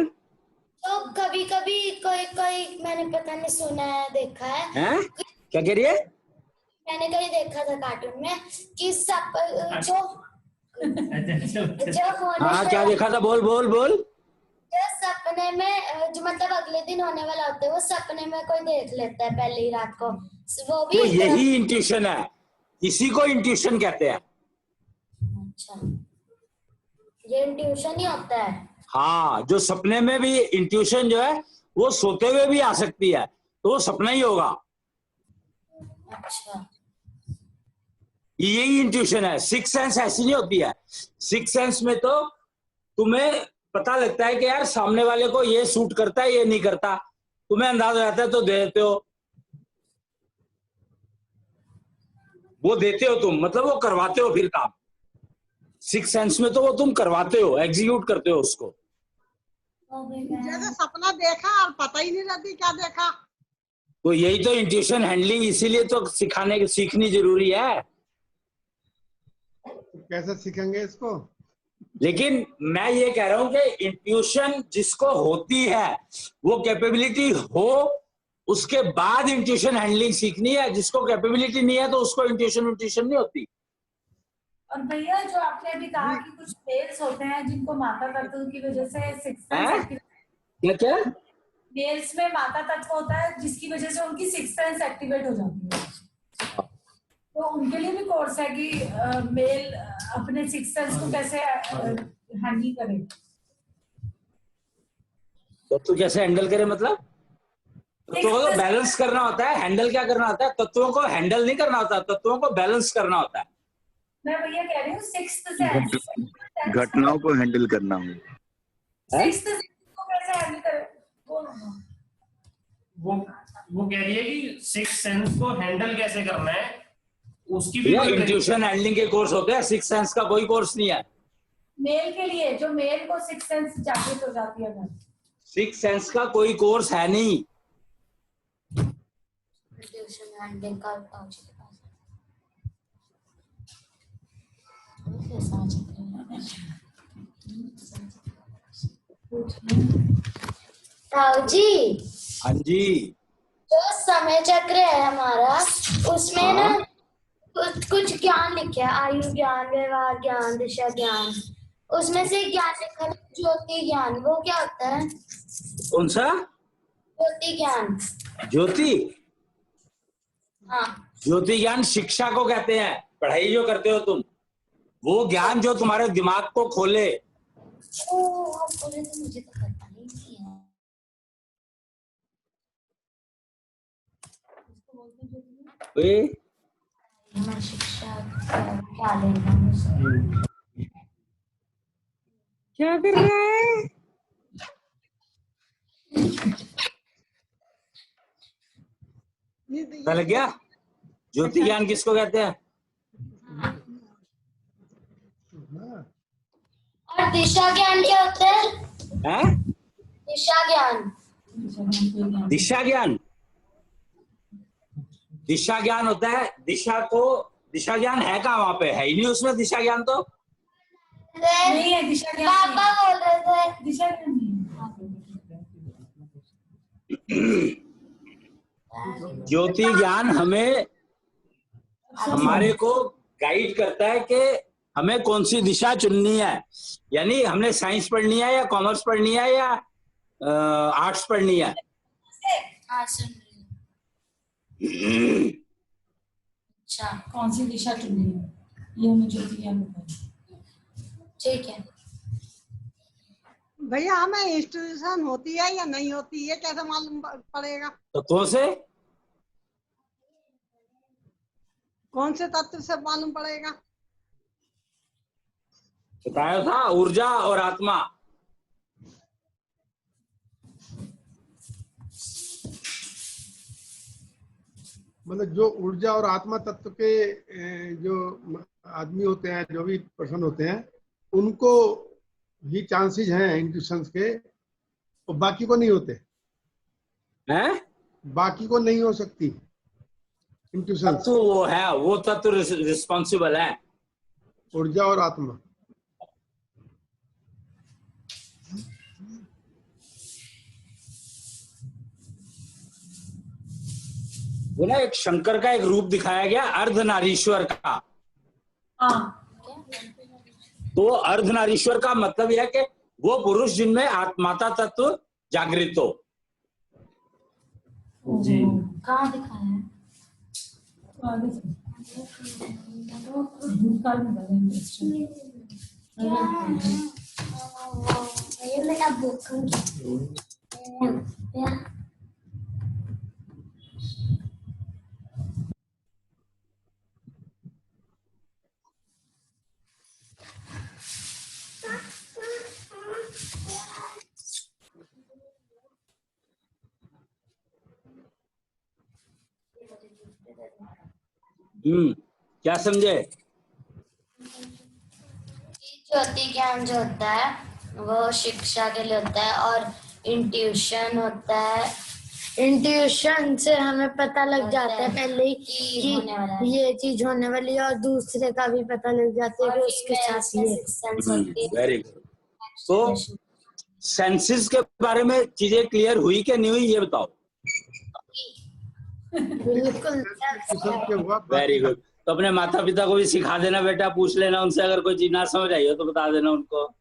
तो कभी कभी कोई कोई मैंने पता नहीं सुना है, देखा है, हैं? क्या कह रही है? मैंने कहीं देखा था कार्टून में कि सब जो होने हाँ, क्या देखा था? बोल बोल बोल। जो सपने में जो मतलब अगले दिन होने वाला होता है वो सपने में कोई देख लेता है पहले ही रात को, वो भी तो यही इंट्यूशन है, इसी को इंट्यूशन कहते हैं। अच्छा, ये इंट्यूशन ही होता है। हाँ, जो सपने में भी इंट्यूशन जो है वो सोते हुए भी आ सकती है, तो वो सपना ही होगा। अच्छा, यही इंट्यूशन है। सिक्स सेंस ऐसी नहीं होती है। सिक्स सेंस में तो तुम्हें पता लगता है कि यार सामने वाले को ये सूट करता है, ये नहीं करता, तुम्हें अंदाजा रहता है तो दे देते हो। वो देते हो तुम, मतलब वो करवाते हो फिर काम। सिक्स सेंस में तो वो तुम करवाते हो, एग्जीक्यूट करते हो उसको। जैसे सपना देखा और पता ही नहीं रहती क्या देखा। तो यही तो इंट्यूशन हैंडलिंग, इसीलिए तो सीखनी जरूरी है। कैसे सीखेंगे इसको? लेकिन मैं ये कह रहा हूं कि इंट्यूशन जिसको होती है, वो कैपेबिलिटी हो, उसके बाद इंट्यूशन हैंडलिंग सीखनी है। जिसको कैपेबिलिटी नहीं है तो उसको इंट्यूशन नहीं होती। और भैया जो आपने अभी कहा कि कुछ मेल्स होते हैं जिनको माता तत्व की वजह से सिक्स सेंस, क्या मेल्स में माता तत्व होता है जिसकी वजह से उनकी सिक्स सेंस एक्टिवेट हो जाती है, तो उनके लिए भी कोर्स है कि मेल अपने सिक्स सेंस को कैसे हैंडल करे। तत्व कैसे हैंडल करे मतलब? तत्वों को बैलेंस करना होता है। हैंडल क्या करना होता है? तत्वों को हैंडल नहीं करना होता, तत्वों को बैलेंस करना होता है। मैं भैया कह रही हूँ सिक्स्थ सेंस, घटनाओं को हैंडल करना हो। सिक्स्थ सेंस को कैसे हैंडल करे? वो कह रही है कि सिक्स सेंस को हैंडल कैसे करना है, उसकी भी कोई इंट्यूशन हैंडलिंग के कोर्स होते हैं, सिक्स सेंस का कोई कोर्स नहीं है। मेल के लिए जो मेल को सिक्स सेंस जागृत हो जाती है, सिक्स सेंस का कोई कोर्स है नहीं। इंट्यूशन हैंडलिंग का ताऊ जी, हाँ जी, जो समय चक्र है हमारा उसमें ना कुछ ज्ञान लिखे है, आयु ज्ञान, व्यवहार ज्ञान, दिशा ज्ञान, उसमें से ज्ञान लिखा है ज्योति ज्ञान। वो क्या होता है? कौन सा? ज्योति ज्ञान। ज्योति? हाँ, ज्योति ज्ञान शिक्षा को कहते हैं। पढ़ाई जो करते हो तुम, वो ज्ञान जो तुम्हारे दिमाग को खोले। आप बोले तो मुझे तो पता नहीं है। मैं शिक्षा क्या लेना, क्या कर रहा है? पता लग गया? ज्योति ज्ञान किसको कहते हैं? और दिशा ज्ञान क्या होता है? हैं? दिशा ज्ञान। दिशा ज्ञान, दिशा ज्ञान होता है, दिशा ज्ञान है कहाँ? वहां पे है ही नहीं उसमें दिशा ज्ञान तो नहीं है दिशा ज्ञान। पापा बोल रहे थे दिशा ज्ञान ज्योति ज्ञान हमें, हमारे को गाइड करता है कि हमें कौन सी दिशा चुननी है। यानी हमने साइंस पढ़नी है या कॉमर्स पढ़नी है या आर्ट्स पढ़नी है। हाँ सुन रही हूँ। अच्छा कौन सी दिशा चुननी है ये हमें ज्योति ज्ञान बताए। ठीक है। भैया हमें इंस्टीट्यूशन होती है या नहीं होती है कैसे मालूम पड़ेगा? तत्वों से, कौन से तत्व से मालूम पड़ेगा? बताया था ऊर्जा और आत्मा। मतलब जो ऊर्जा और आत्मा तत्व के जो आदमी होते हैं, जो भी पर्सन होते हैं, उनको ही चांसेस हैं इंट्यूशंस के, और बाकी को नहीं होते हैं? बाकी को नहीं हो सकती इंट्यूशंस। तत्व वो है, वो तत्व रिस्पॉन्सिबल है, ऊर्जा और आत्मा। वो ना एक शंकर का एक रूप दिखाया गया अर्धनारीश्वर का। हाँ तो अर्धनारीश्वर का मतलब यह है कि वो पुरुष जिनमें माता तत्व जागृत हो। जी कहाँ दिखाया है? आगे भूतकाल में बताएंगे। ये मेरा बुक क्या समझे? ज्योति ज्ञान जो होता है वो शिक्षा के लिए होता है, और इंट्यूशन होता है। इंट्यूशन से हमें पता लग जाता है पहले ही कि ये चीज होने वाली है, और दूसरे का भी पता लग जाता है कि उसके साथ ये। Very good. तो सेंसेस के बारे में चीजें क्लियर हुई कि नहीं हुई ये बताओ। बिल्कुल वेरी गुड। तो अपने माता पिता को भी सिखा देना बेटा, पूछ लेना उनसे, अगर कोई चीज ना समझ आई हो तो बता देना उनको।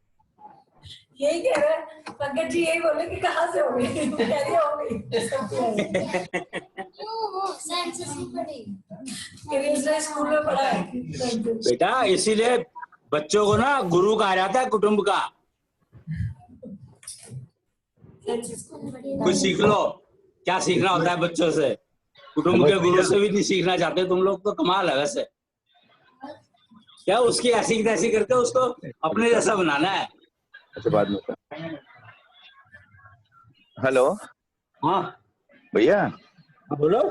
यही कह रहे हैं पंकज जी, यही बोले कि कहाँ से हो गई कैसे हो गई। स्कूल में पढ़ा है बेटा, इसीलिए बच्चों को ना गुरु कहा जाता है, कुटुंब का। कुछ सीख लो। क्या सीखना होता है बच्चों से? कुटुंब के गुरु से भी नहीं सीखना चाहते तुम लोग तो कमाल है वैसे। क्या उसकी ऐसी तैसी करके उसको अपने जैसा बनाना है। अच्छा बाद में। हेलो हाँ भैया, बोलो।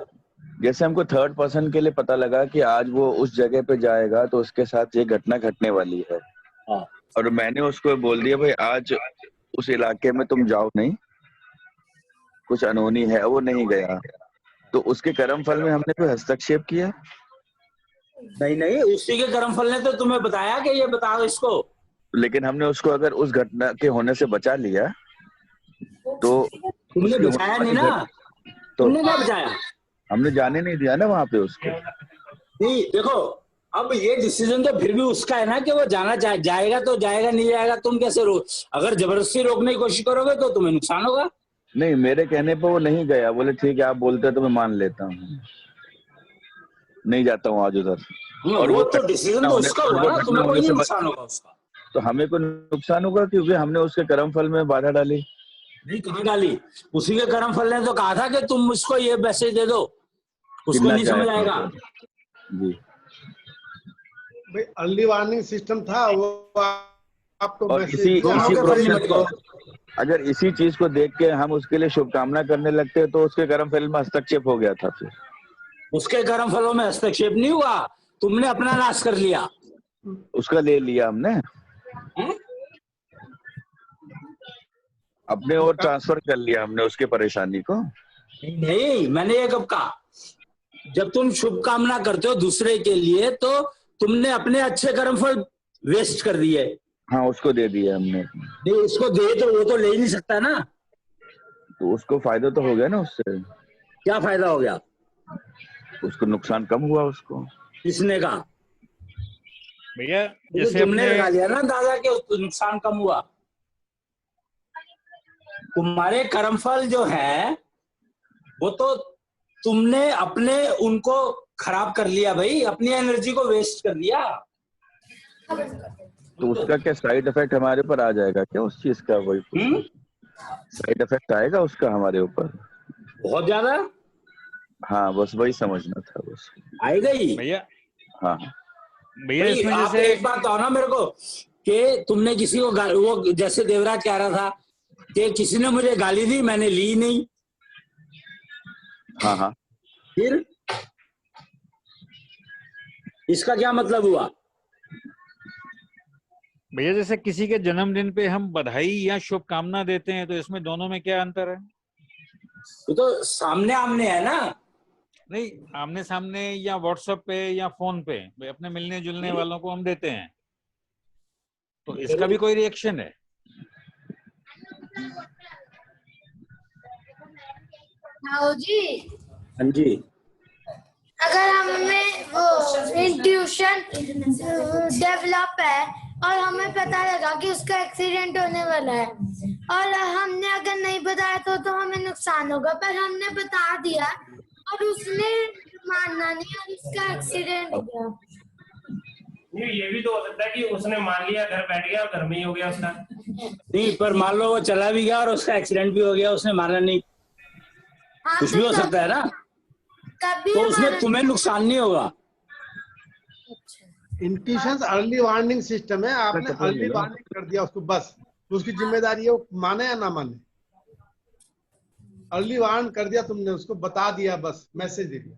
जैसे हमको थर्ड पर्सन के लिए पता लगा कि आज वो उस जगह पे जाएगा तो उसके साथ ये घटना घटने वाली है, और मैंने उसको बोल दिया भाई आज उस इलाके में तुम जाओ नहीं, कुछ अनहोनी है, वो नहीं गया, तो उसके कर्म फल में हमने कोई हस्तक्षेप किया? नहीं नहीं, उसी के कर्म फल ने तो तुम्हें बताया कि ये बताओ इसको। लेकिन हमने उसको अगर उस घटना के होने से बचा लिया तो तुमने बचाया नहीं ना। तो तुमने क्या बचाया? हमने जाने नहीं दिया ना वहां पे उसको। नहीं देखो, अब ये डिसीजन तो फिर भी उसका है ना कि वो जाना जाएगा तो जाएगा, नहीं जाएगा तुम कैसे रोक। अगर जबरदस्ती रोकने की कोशिश करोगे तो तुम्हें नुकसान होगा। नहीं, मेरे कहने पर वो नहीं गया, बोले ठीक है आप बोलते तो मैं मान लेता हूँ, नहीं जाता हूँ आज उधर। और वो तो डिसीजन तो उसका हुआ ना, तुम्हें कोई नुकसान होगा उसका। तो हमें को नुकसान होगा क्योंकि हमने उसके कर्म फल में बाधा डाली। नहीं, कहाँ डाली? उसी के कर्म फल ने तो कहा था कि तुम उसको ये मैसेज दे दो, उसको नहीं समझ आएगा। जी भाई अर्ली वार्निंग सिस्टम था वो आपको। और इसी प्रोसेस को अगर इसी चीज को देख के हम उसके लिए शुभकामना करने लगते तो उसके कर्म फल में हस्तक्षेप हो गया था। फिर उसके कर्म फलों में हस्तक्षेप नहीं हुआ, तुमने अपना नाश कर लिया। उसका ले लिया हमने। अपने और ट्रांसफर कर लिया हमने उसके परेशानी को। नहीं, मैंने ये कब कहा? जब तुम शुभकामना करते हो दूसरे के लिए तो तुमने अपने अच्छे कर्मफल वेस्ट कर दिए। हाँ, उसको दे दिया हमने। नहीं, उसको दे तो वो तो ले ही नहीं सकता ना। तो उसको फायदा तो हो गया ना उससे। क्या फायदा हो गया? उसको नुकसान कम हुआ उसको। किसने कहा? भैया तो जैसे तुमने अपने लगा लिया ना दादा के उसको नुकसान कम हुआ। तुम्हारे कर्मफल जो है वो तो तुमने अपने उनको खराब कर लिया भाई, अपनी एनर्जी को वेस्ट कर दिया। तो उसका क्या साइड इफेक्ट हमारे पर आ जाएगा क्या उस चीज का? वही साइड इफेक्ट आएगा उसका हमारे ऊपर बहुत ज्यादा। हाँ, बस वही समझना था बस। आएगा ही भैया। हाँ भैया भाई, इसमें आप जैसे एक बात बताओ ना मेरे को कि तुमने किसी को वो जैसे देवराज कह रहा था कि किसी ने मुझे गाली दी, मैंने ली नहीं। हाँ हाँ। फिर इसका क्या मतलब हुआ? भैया जैसे किसी के जन्मदिन पे हम बधाई या शुभकामना देते हैं तो इसमें दोनों में क्या अंतर है? वो तो सामने आमने है ना। नहीं, आमने सामने या व्हाट्सएप पे या फोन पे भाई अपने मिलने जुलने वालों को हम देते हैं, तो इसका भी कोई रिएक्शन है? हाँ जी। हाँ जी। अगर हमें वो इंट्यूशन डेवलप है और हमें पता लगा कि उसका एक्सीडेंट होने वाला है और हमने अगर नहीं बताया तो हमें नुकसान होगा, पर हमने बता दिया और उसने मानना नहीं और उसका एक्सीडेंट हो गया। नहीं, ये भी तो हो सकता है कि उसने मान लिया, घर बैठ गया और घर में ही हो गया उसका। नहीं, पर मान लो वो चला भी गया और उसका एक्सीडेंट भी हो गया, उसने माना नहीं। हाँ, कुछ भी हो सकता है ना। कभी तो उसमें तुम्हें नुकसान नहीं होगा। इंट्यूशन अर्ली वार्निंग सिस्टम है। आपने अर्ली वार्निंग कर दिया उसको, बस उसकी जिम्मेदारी है वो माने या ना माने। अर्ली वार्न कर दिया तुमने, उसको बता दिया, बस मैसेज दे दिया।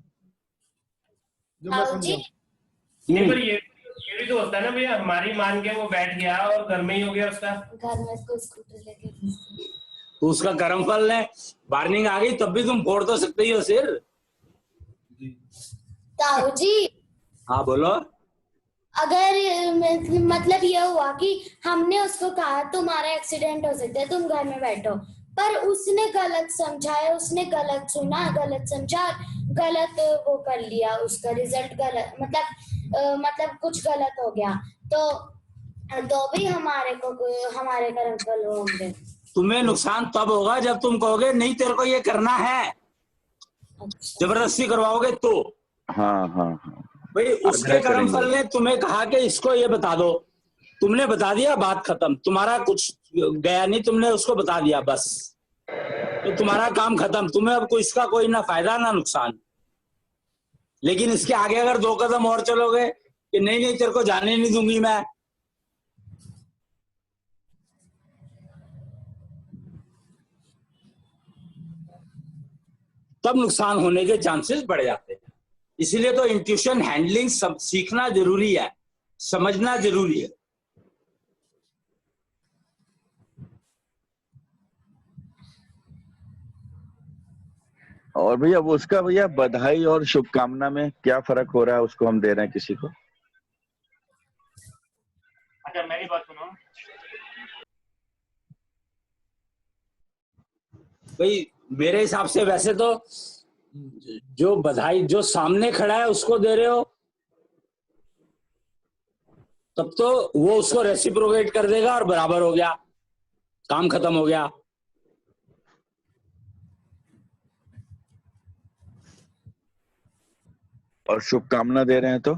जो मैं समझा। नहीं, पर ये भी तो होता है ना भैया, हमारी मान के वो बैठ गया और घर में ही हो गया उसका। घर में उसको स्कूटर लेके तो उसका कर्मफल है, वार्निंग आ गई तब भी तुम फोड़ तो सकते ही हो सिर। ताऊ जी, हाँ बोलो। अगर मतलब ये हुआ कि हमने उसको कहा तुम्हारा एक्सीडेंट हो सकता है, तुम घर में बैठो, पर उसने गलत समझा है, उसने गलत सुना, गलत समझा, गलत वो कर लिया, उसका रिजल्ट गलत मतलब कुछ गलत हो गया, तो भी हमारे कर्मफल होंगे। तुम्हें नुकसान तब होगा जब तुम कहोगे नहीं तेरे को ये करना है, जबरदस्ती करवाओगे तो। हाँ हाँ हाँ। भाई उसके कर्मफल ने तुम्हें कहा कि इसको ये बता दो, तुमने बता दिया, बात खत्म, तुम्हारा कुछ गया नहीं, तुमने उसको बता दिया बस, तो तुम्हारा काम खत्म। तुम्हें अब इसका कोई ना फायदा ना नुकसान। लेकिन इसके आगे अगर 2 कदम और चलोगे कि नहीं नहीं तेरे को जाने नहीं दूंगी मैं, तब नुकसान होने के चांसेस बढ़ जाते हैं। इसीलिए तो इंट्यूशन हैंडलिंग सब सीखना जरूरी है, समझना जरूरी है। और भैया वो उसका भैया बधाई और शुभकामना में क्या फर्क हो रहा है? उसको हम दे रहे हैं किसी को। अच्छा, मेरी बात सुनो भाई, मेरे हिसाब से वैसे तो जो बधाई जो सामने खड़ा है उसको दे रहे हो, तब तो वो उसको रेसिप्रोकेट कर देगा और बराबर हो गया, काम खत्म हो गया। और शुभकामना दे रहे हैं तो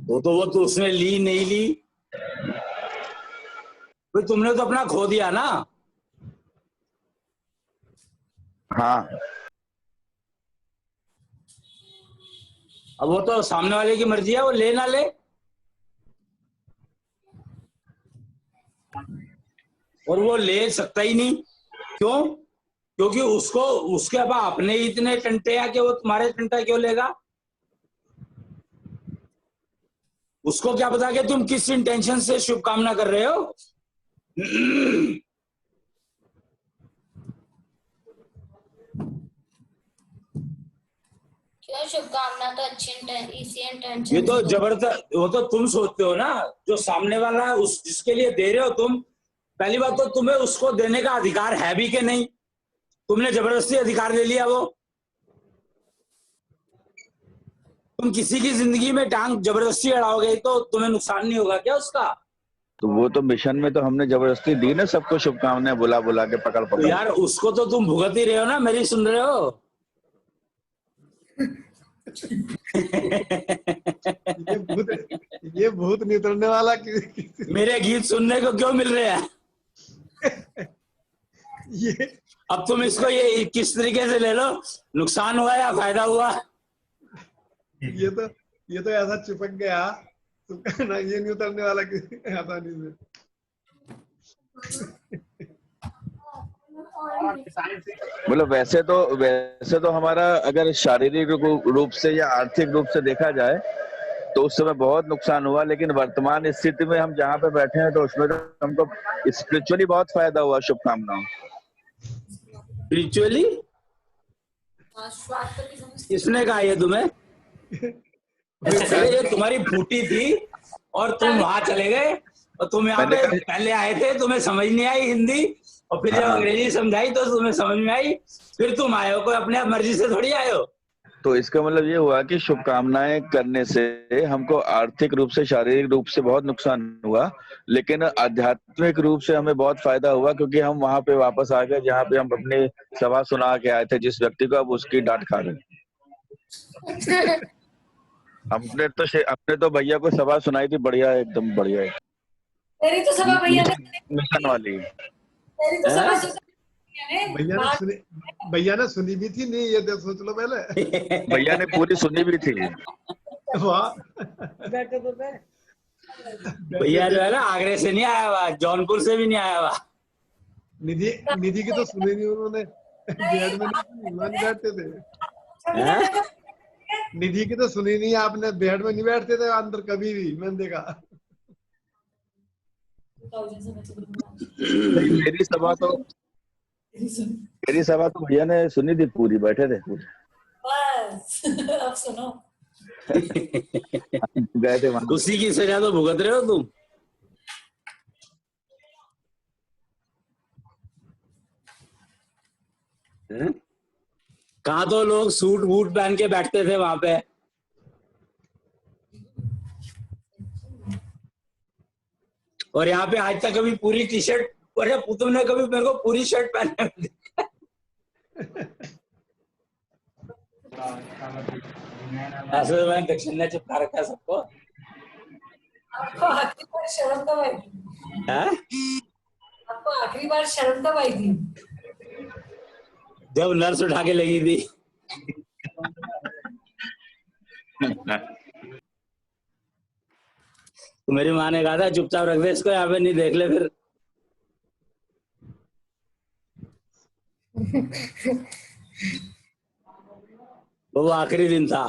वो तो उसने ली नहीं ली, भाई तुमने तो अपना खो दिया ना। हाँ। अब वो तो सामने वाले की मर्जी है, वो ले ना ले। और वो ले सकता ही नहीं, क्यों? क्योंकि उसको उसके पास अपने इतने टंटे हैं कि वो तुम्हारे टंटा क्यों लेगा? उसको क्या पता कि तुम किस इंटेंशन से शुभकामना कर रहे हो। शुभकामना तो अच्छी इसी इंटेंशन ये तो जबरदस्त, वो तो तुम सोचते हो ना, जो सामने वाला उस जिसके लिए दे रहे हो तुम, पहली बात तो तुम्हें उसको देने का अधिकार है भी कि नहीं, तुमने जबरदस्ती अधिकार ले लिया। वो तुम किसी की जिंदगी में टांग जबरदस्ती अड़ाओगे तो तुम्हें नुकसान नहीं होगा क्या उसका? तो वो तो मिशन में तो हमने जबरदस्ती दी ना सबको शुभकामनाएं बुला बुला के पकड़ तो पकड़। यार उसको तो तुम भुगत ही रहे हो ना, मेरी सुन रहे हो? ये भूत नहीं उतरने वाला मेरे गीत सुनने को क्यों मिल रहे हैं? ये अब तुम इसको ये किस तरीके से ले लो, नुकसान हुआ या फायदा हुआ? ये तो ऐसा चिपक गया तो कहना ये नहीं उतरने वाला आसानी से। मतलब वैसे तो हमारा अगर शारीरिक रूप से या आर्थिक रूप से देखा जाए तो उस समय बहुत नुकसान हुआ, लेकिन वर्तमान स्थिति में हम जहाँ पे बैठे हैं तो उसमें तो हमको स्पिरिचुअली बहुत फायदा हुआ। शुभकामनाओं। स्पिरिचुअली किसने कहा ये तुम्हें? ये तुम्हारी फूटी थी और तुम वहां चले गए, और तुम यहाँ पे पहले आए थे, तुम्हें समझ नहीं आई हिंदी, और फिर जब अंग्रेजी समझाई तो तुम्हें समझ में आई, फिर तुम आए हो, कोई अपने मर्जी से थोड़ी आए हो। तो इसका मतलब ये हुआ कि शुभकामनाएं करने से हमको आर्थिक रूप से शारीरिक रूप से बहुत नुकसान हुआ, लेकिन आध्यात्मिक रूप से हमें बहुत फायदा हुआ, क्योंकि हम वहां पे वापस आ गए जहाँ पे हम अपनी सभा सुना के आए थे जिस व्यक्ति को, अब उसकी डांट खा गए। हमने तो भैया को सभा सुनाई थी, बढ़िया, एकदम बढ़िया है। तेरी तो सभा भैया ने मिशन वाली। तेरी तो सभा भैया ने सुनी भी थी नहीं, ये देख सोच लो पहले। भैया ने पूरी सुनी भी थी। वाह। भैया जो है ना आगरे से नहीं आया हुआ, जौनपुर से भी नहीं आया हुआ। निधि की तो सुनी नहीं उन्होंने, बेड में नहीं बैठते थे। निधि की तो सुनी नहीं, आपने बेड में नहीं बैठते थे अंदर कभी भी, मैंने देखा। मेरी सभा तो भैया ने सुनी थी पूरी, बैठे थे पूरी। बस अब सुनो। गए थे वहां। उसी की सजा तो भुगत रहे हो तुम। कहाँ तो लोग सूट वूट पहन के बैठते थे वहां पे, और यहाँ पे आज तक कभी पूरी टी शर्ट, अरे तुमने कभी मेरे को पूरी शर्ट पहने में देखा? ऐसे तो मैंने दक्षिण ने चिपका रखा है सबको। आपको आखिरी बार शर्म कब आई थी? आपको आखिरी बार शर्म कब आई थी? जब नर्स उठा के लगी थी। तो मेरी माँ ने कहा था चुपचाप रख दे इसको, यहाँ पे नहीं देख ले फिर। वो आखिरी दिन था।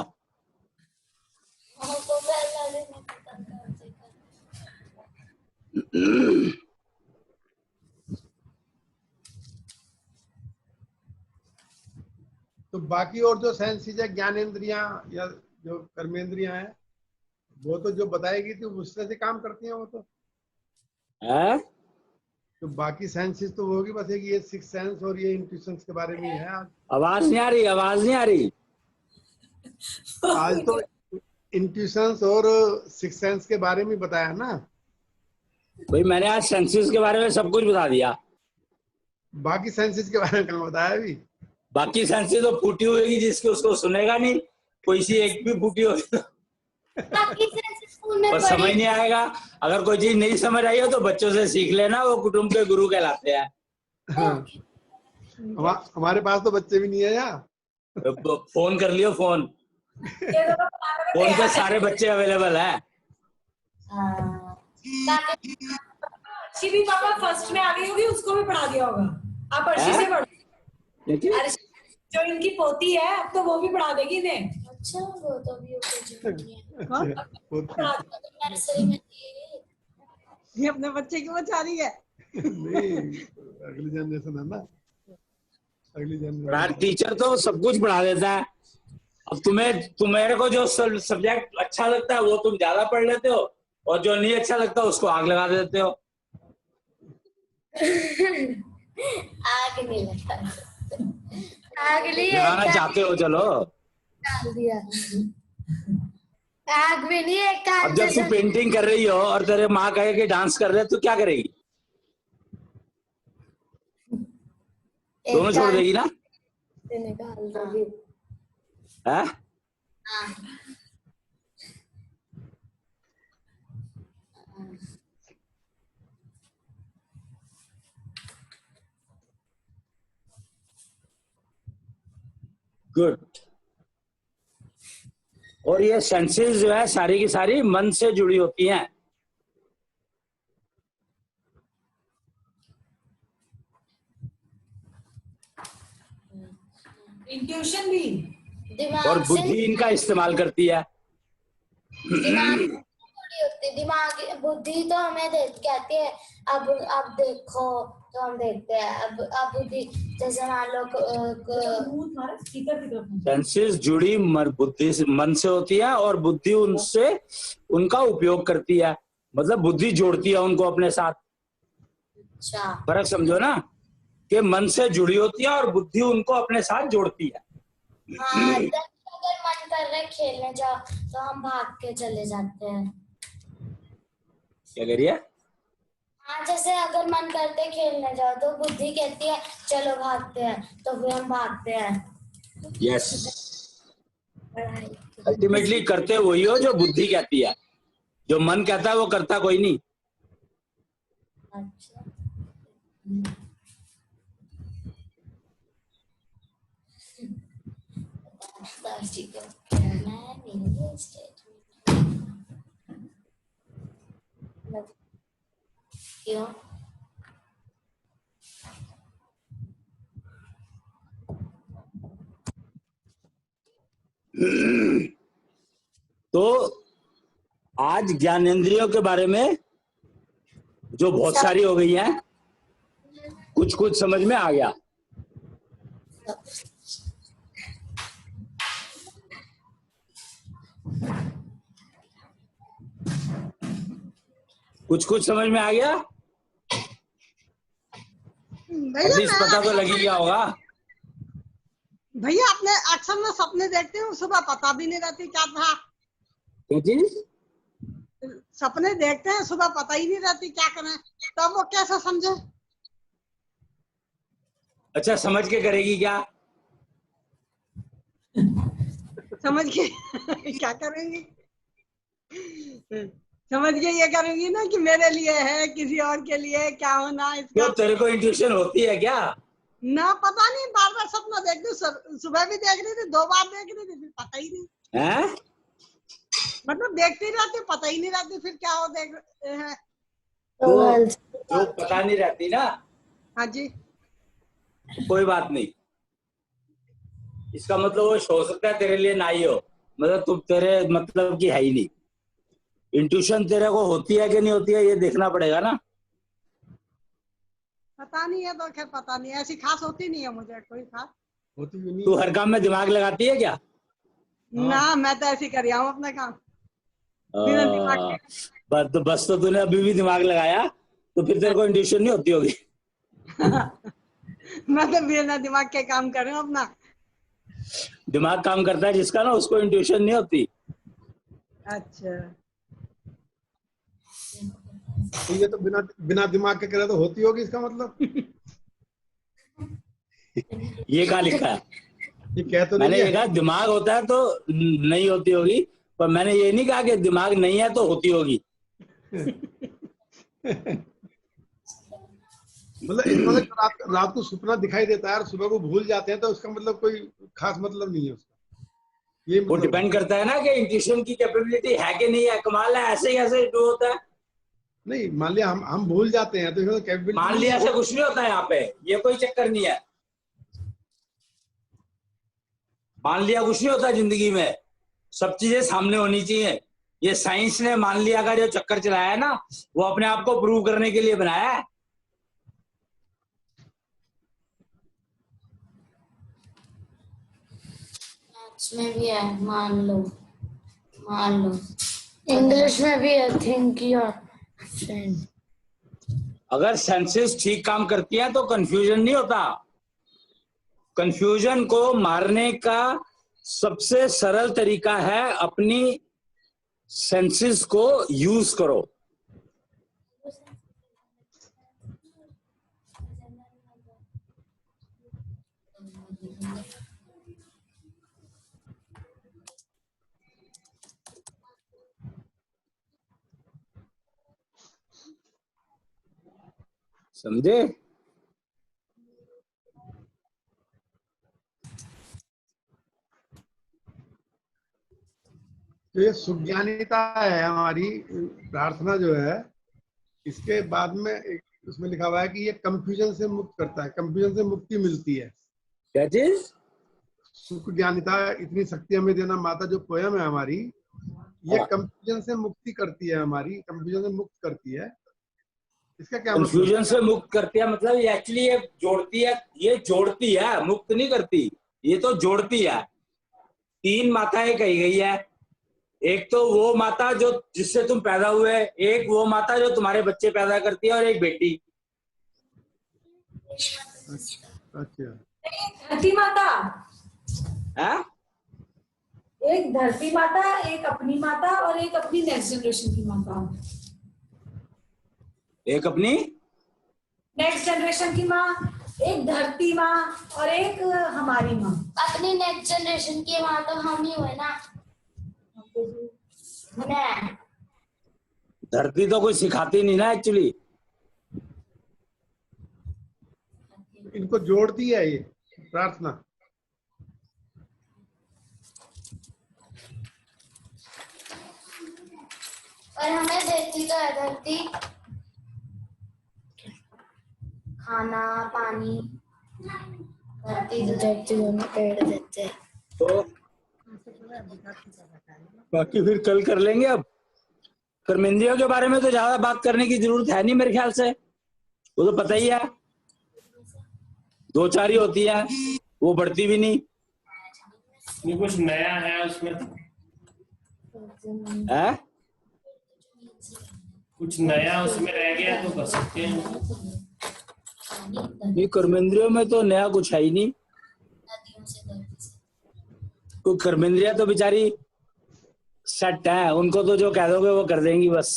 तो बाकी और जो सेंसेस है, ज्ञानेंद्रियां या जो कर्मेंद्रियां हैं, वो तो जो बताएगी थी उससे से काम करती हैं वो तो। है? तो बाकी सेंसेस तो होगी, बस एक ये सिक्स सेंस और ये इंट्यूशंस के बारे में है। आवाज नहीं आ रही, आवाज नहीं आ रही। आज तो इंट्यूशंस और सिक्स सेंस के बारे में बताया ना भाई, मैंने आज सेंसेस के बारे में सब कुछ बता दिया। बाकी सेंसेस के बारे में कहाँ बताया अभी? बाकी सेंसेस तो फूटी होगी, जिसकी उसको सुनेगा नहीं, कोई सी एक भी फूटी होगी और समझ नहीं आएगा। अगर कोई चीज नहीं समझ आई हो तो बच्चों से सीख लेना, वो कुटुंब के गुरु कहलाते हैं। हमारे पास तो बच्चे भी नहीं है यार। फोन कर लियो, फोन पे सारे बच्चे अवेलेबल है। अर्शी भी पापा फर्स्ट में आ गई होगी, उसको भी पढ़ा दिया होगा। आप अर्शी से पढ़ो। जो इनकी पोती है अब तो वो भी पढ़ा देगी इन्हें। अच्छा, वो तो भी ये अपने बच्चे की बचा रही है। नहीं, अगली जनरेशन है ना, अगली जनरेशन। टीचर तो सब कुछ पढ़ा देता है। अब तुम्हारे को जो सब्जेक्ट अच्छा लगता है वो तुम ज्यादा पढ़ लेते हो, और जो नहीं अच्छा लगता उसको आग लगा देते हो। आग नहीं लगता, आग नहीं लगाना चाहते हो, चलो। डाल दिया, आग भी नहीं एक अब काम जब तू से पेंटिंग कर रही हो और तेरे माँ कहे कि डांस कर रहे तो क्या करेगी? दोनों छोड़ देगी ना? निकाल दोगी। है? हाँ। गुड। और ये सेंसेस जो है सारी की सारी मन से जुड़ी होती हैं। इंट्यूशन भी और दिमाग से बुद्धि इनका इस्तेमाल करती है। दिमाग थोड़ी होती, दिमाग बुद्धि तो हमें कहती है अब देखो, तो हम देखते हैं। अब बुद्धि जैसे मान लो सेंसेस जुड़ी बुद्धि मन से होती है, और बुद्धि उनसे उनका उपयोग करती है, मतलब बुद्धि जोड़ती है उनको अपने साथ। अच्छा, फर्क समझो ना, कि मन से जुड़ी होती है और बुद्धि उनको अपने साथ जोड़ती है। हाँ, अगर मन कर रहे खेलने जाओ तो हम भाग के चले जाते हैं। क्या करिए? हाँ, जैसे अगर मन करते खेलने जाओ तो बुद्धि कहती है चलो भागते हैं, तो फिर हम भागते हैं। यस, अल्टीमेटली करते वही हो जो बुद्धि कहती है, जो मन कहता है वो करता कोई नहीं। अच्छा, क्यों? तो आज ज्ञानेंद्रियों के बारे में जो बहुत सारी हो गई हैं, कुछ कुछ समझ में आ गया। कुछ कुछ समझ में आ गया, भैया पता तो लग ही गया होगा। भैया अपने अक्सर में सपने देखते हूँ, सुबह पता भी नहीं रहती क्या था। क्या चीज? सपने देखते हैं, सुबह पता ही नहीं रहती क्या करें, तो अब वो कैसे समझे? अच्छा, समझ के करेगी क्या? समझ के क्या करेंगी? समझ के ये करूंगी ना कि मेरे लिए है, किसी और के लिए क्या होना इसका। क्यों, तेरे को इंट्यूशन होती है क्या? ना, पता नहीं, बार बार सपना देख रही हूँ, सुबह भी देख रही थी, 2 बार देख रही थी, फिर पता ही नहीं है? मतलब देखती रहती, पता ही नहीं रहती फिर क्या हो देख है। तो जो पता नहीं रहती ना, हाँ जी, कोई बात नहीं, इसका मतलब वो हो सकता है तेरे लिए ना ही हो, मतलब तुम तेरे मतलब की है ही नहीं। इंट्यूशन तेरे को होती है कि नहीं होती है ये देखना पड़ेगा ना। पता नहीं है तो खैर पता नहीं, ऐसी खास होती नहीं है मुझे, कोई खास होती भी नहीं। तू हर काम में दिमाग लगाती है क्या? ना, मैं तो ऐसी कर रहा हूँ अपना काम बिना दिमाग के। बस तो तूने अभी भी दिमाग लगाया, तो फिर तेरे को इंट्यूशन नहीं होती होगी। मैं तो बिना दिमाग के काम कर रही हूँ अपना। दिमाग काम करता है जिसका ना, उसको इंट्यूशन नहीं होती। अच्छा, तो ये तो बिना बिना दिमाग के करे तो होती होगी, इसका मतलब। ये कहाँ लिखा है? ये कह तो मैंने नहीं ये है। कहा दिमाग होता है तो नहीं होती होगी, पर मैंने ये नहीं कहा कि दिमाग नहीं है तो होती होगी। मतलब इसका मतलब रात को सपना दिखाई देता है और सुबह को भूल जाते हैं, तो उसका मतलब कोई खास मतलब नहीं है उसका, ये वो मतलब डिपेंड करता है ना कि इंट्यूशन की कैपेबिलिटी है कि नहीं है। कमाल है, ऐसे ही ऐसे जो होता है। नहीं। मान लिया हम भूल जाते हैं तो इसका कैपेबिलिटी मान लिया ऐसा कुछ नहीं होता है यहाँ पे, ये कोई चक्कर नहीं है। मान लिया कुछ नहीं होता जिंदगी में, सब चीजें सामने होनी चाहिए। ये साइंस ने मान लिया का जो चक्कर चलाया है ना, वो अपने आप को प्रूव करने के लिए बनाया है। इसमें भी है, मान लो। इंग्लिश में भी है, थिंक योर फ्रेंड। अगर सेंसेस ठीक काम करती हैं तो कंफ्यूजन नहीं होता। कंफ्यूजन को मारने का सबसे सरल तरीका है अपनी सेंसेस को यूज करो। समझे? तो ये सुज्ञानिता है हमारी प्रार्थना जो है, इसके बाद में उसमें लिखा हुआ है कि ये कंफ्यूजन से मुक्त करता है, कंफ्यूजन से मुक्ति मिलती है। क्या चीज? सुज्ञानिता इतनी शक्ति हमें देना माता जो पोयम है हमारी, ये कंफ्यूजन से मुक्ति करती है, हमारी कंफ्यूजन से मुक्त करती है। इसका क्या मतलब? कंफ्यूजन से मुक्त करती है मतलब ये एक्चुअली ये जोड़ती है, ये जोड़ती है, मुक्त नहीं करती। ये तो जोड़ती है। 3 माताएं कही गई है। एक तो वो माता जो जिससे तुम पैदा हुए, एक वो माता जो तुम्हारे बच्चे पैदा करती है, और एक बेटी। अच्छा, धरती माता है? एक धरती माता, एक अपनी माता और एक अपनी नेक्स्ट जनरेशन की माता। एक अपनी नेक्स्ट जनरेशन की माँ, एक धरती माँ और एक हमारी माँ। अपनी नेक्स्ट जनरेशन की माँ तो हम ही हुए ना। धरती तो कोई सिखाती नहीं ना एक्चुअली। इनको जोड़ती है ये प्रार्थना। और हमें देती तो है धरती, खाना पानी, धरती हमें पेड़ देते हैं। तो बाकी फिर कल कर लेंगे। अब कर्मेंद्रियों के बारे में तो ज्यादा बात करने की जरूरत है नहीं मेरे ख्याल से, वो तो पता ही है। 2-4 ही होती है, वो बढ़ती भी नहीं। ये कुछ नया है उसमें? है? कुछ नया उसमें रह गया तो कर सकते हैं। ये कर्मेंद्रियों में तो नया कुछ है ही नहीं। कोई कर्मेंद्रिया तो बेचारी सेट है, उनको तो जो कह दोगे वो कर देंगी बस।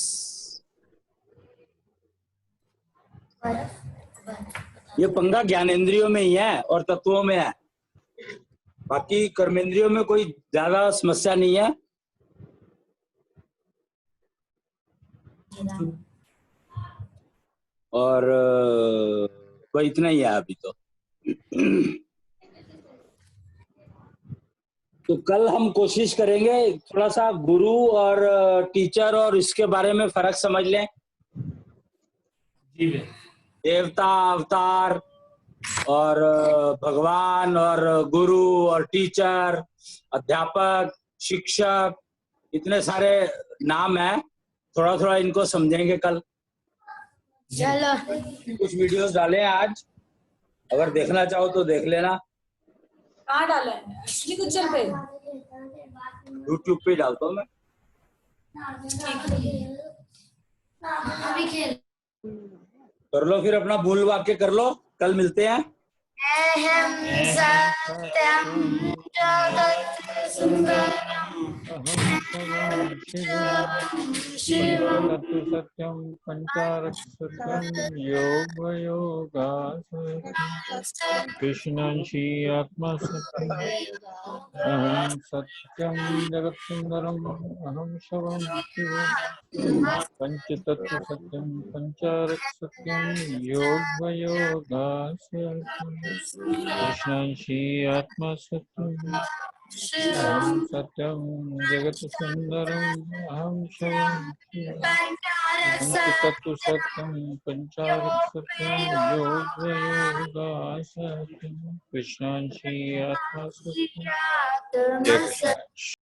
ये पंगा ज्ञानेंद्रियों में ही है और तत्वों में है। बाकी कर्मेंद्रियों में कोई ज्यादा समस्या नहीं है। और वह इतना ही है अभी तो। तो कल हम कोशिश करेंगे थोड़ा सा गुरु और टीचर और इसके बारे में फर्क समझ लें। जी देवता, अवतार और भगवान और गुरु और टीचर, अध्यापक, शिक्षक, इतने सारे नाम हैं। थोड़ा थोड़ा इनको समझेंगे कल। चलो कुछ वीडियोस डाले हैं आज, अगर देखना चाहो तो देख लेना। कहाँ डाला है? असली कुचल पे। यूट्यूब पे डालता हूँ मैं। अभी खेल। कर लो फिर अपना भूल वाक्य कर लो, कल मिलते हैं। अहं सत्यं जगत् सुंदरम् शिवं सत्यम पंचारक्षसत्यम योग कृष्णांशी आत्मा सत्यम अहं सत्यम जगत सुंदरम अहं शवं शिवं पंचतत्व सत्यम पंचारक्षसत्यम योग कृष्णांशी आत्मा सत्यम अहं सत्यम जगत सुंदरम अहं शवं पंचतत्व सत्यम पंचारक्षसत्यम योग कृष्णांशी आत्मा सत्यम।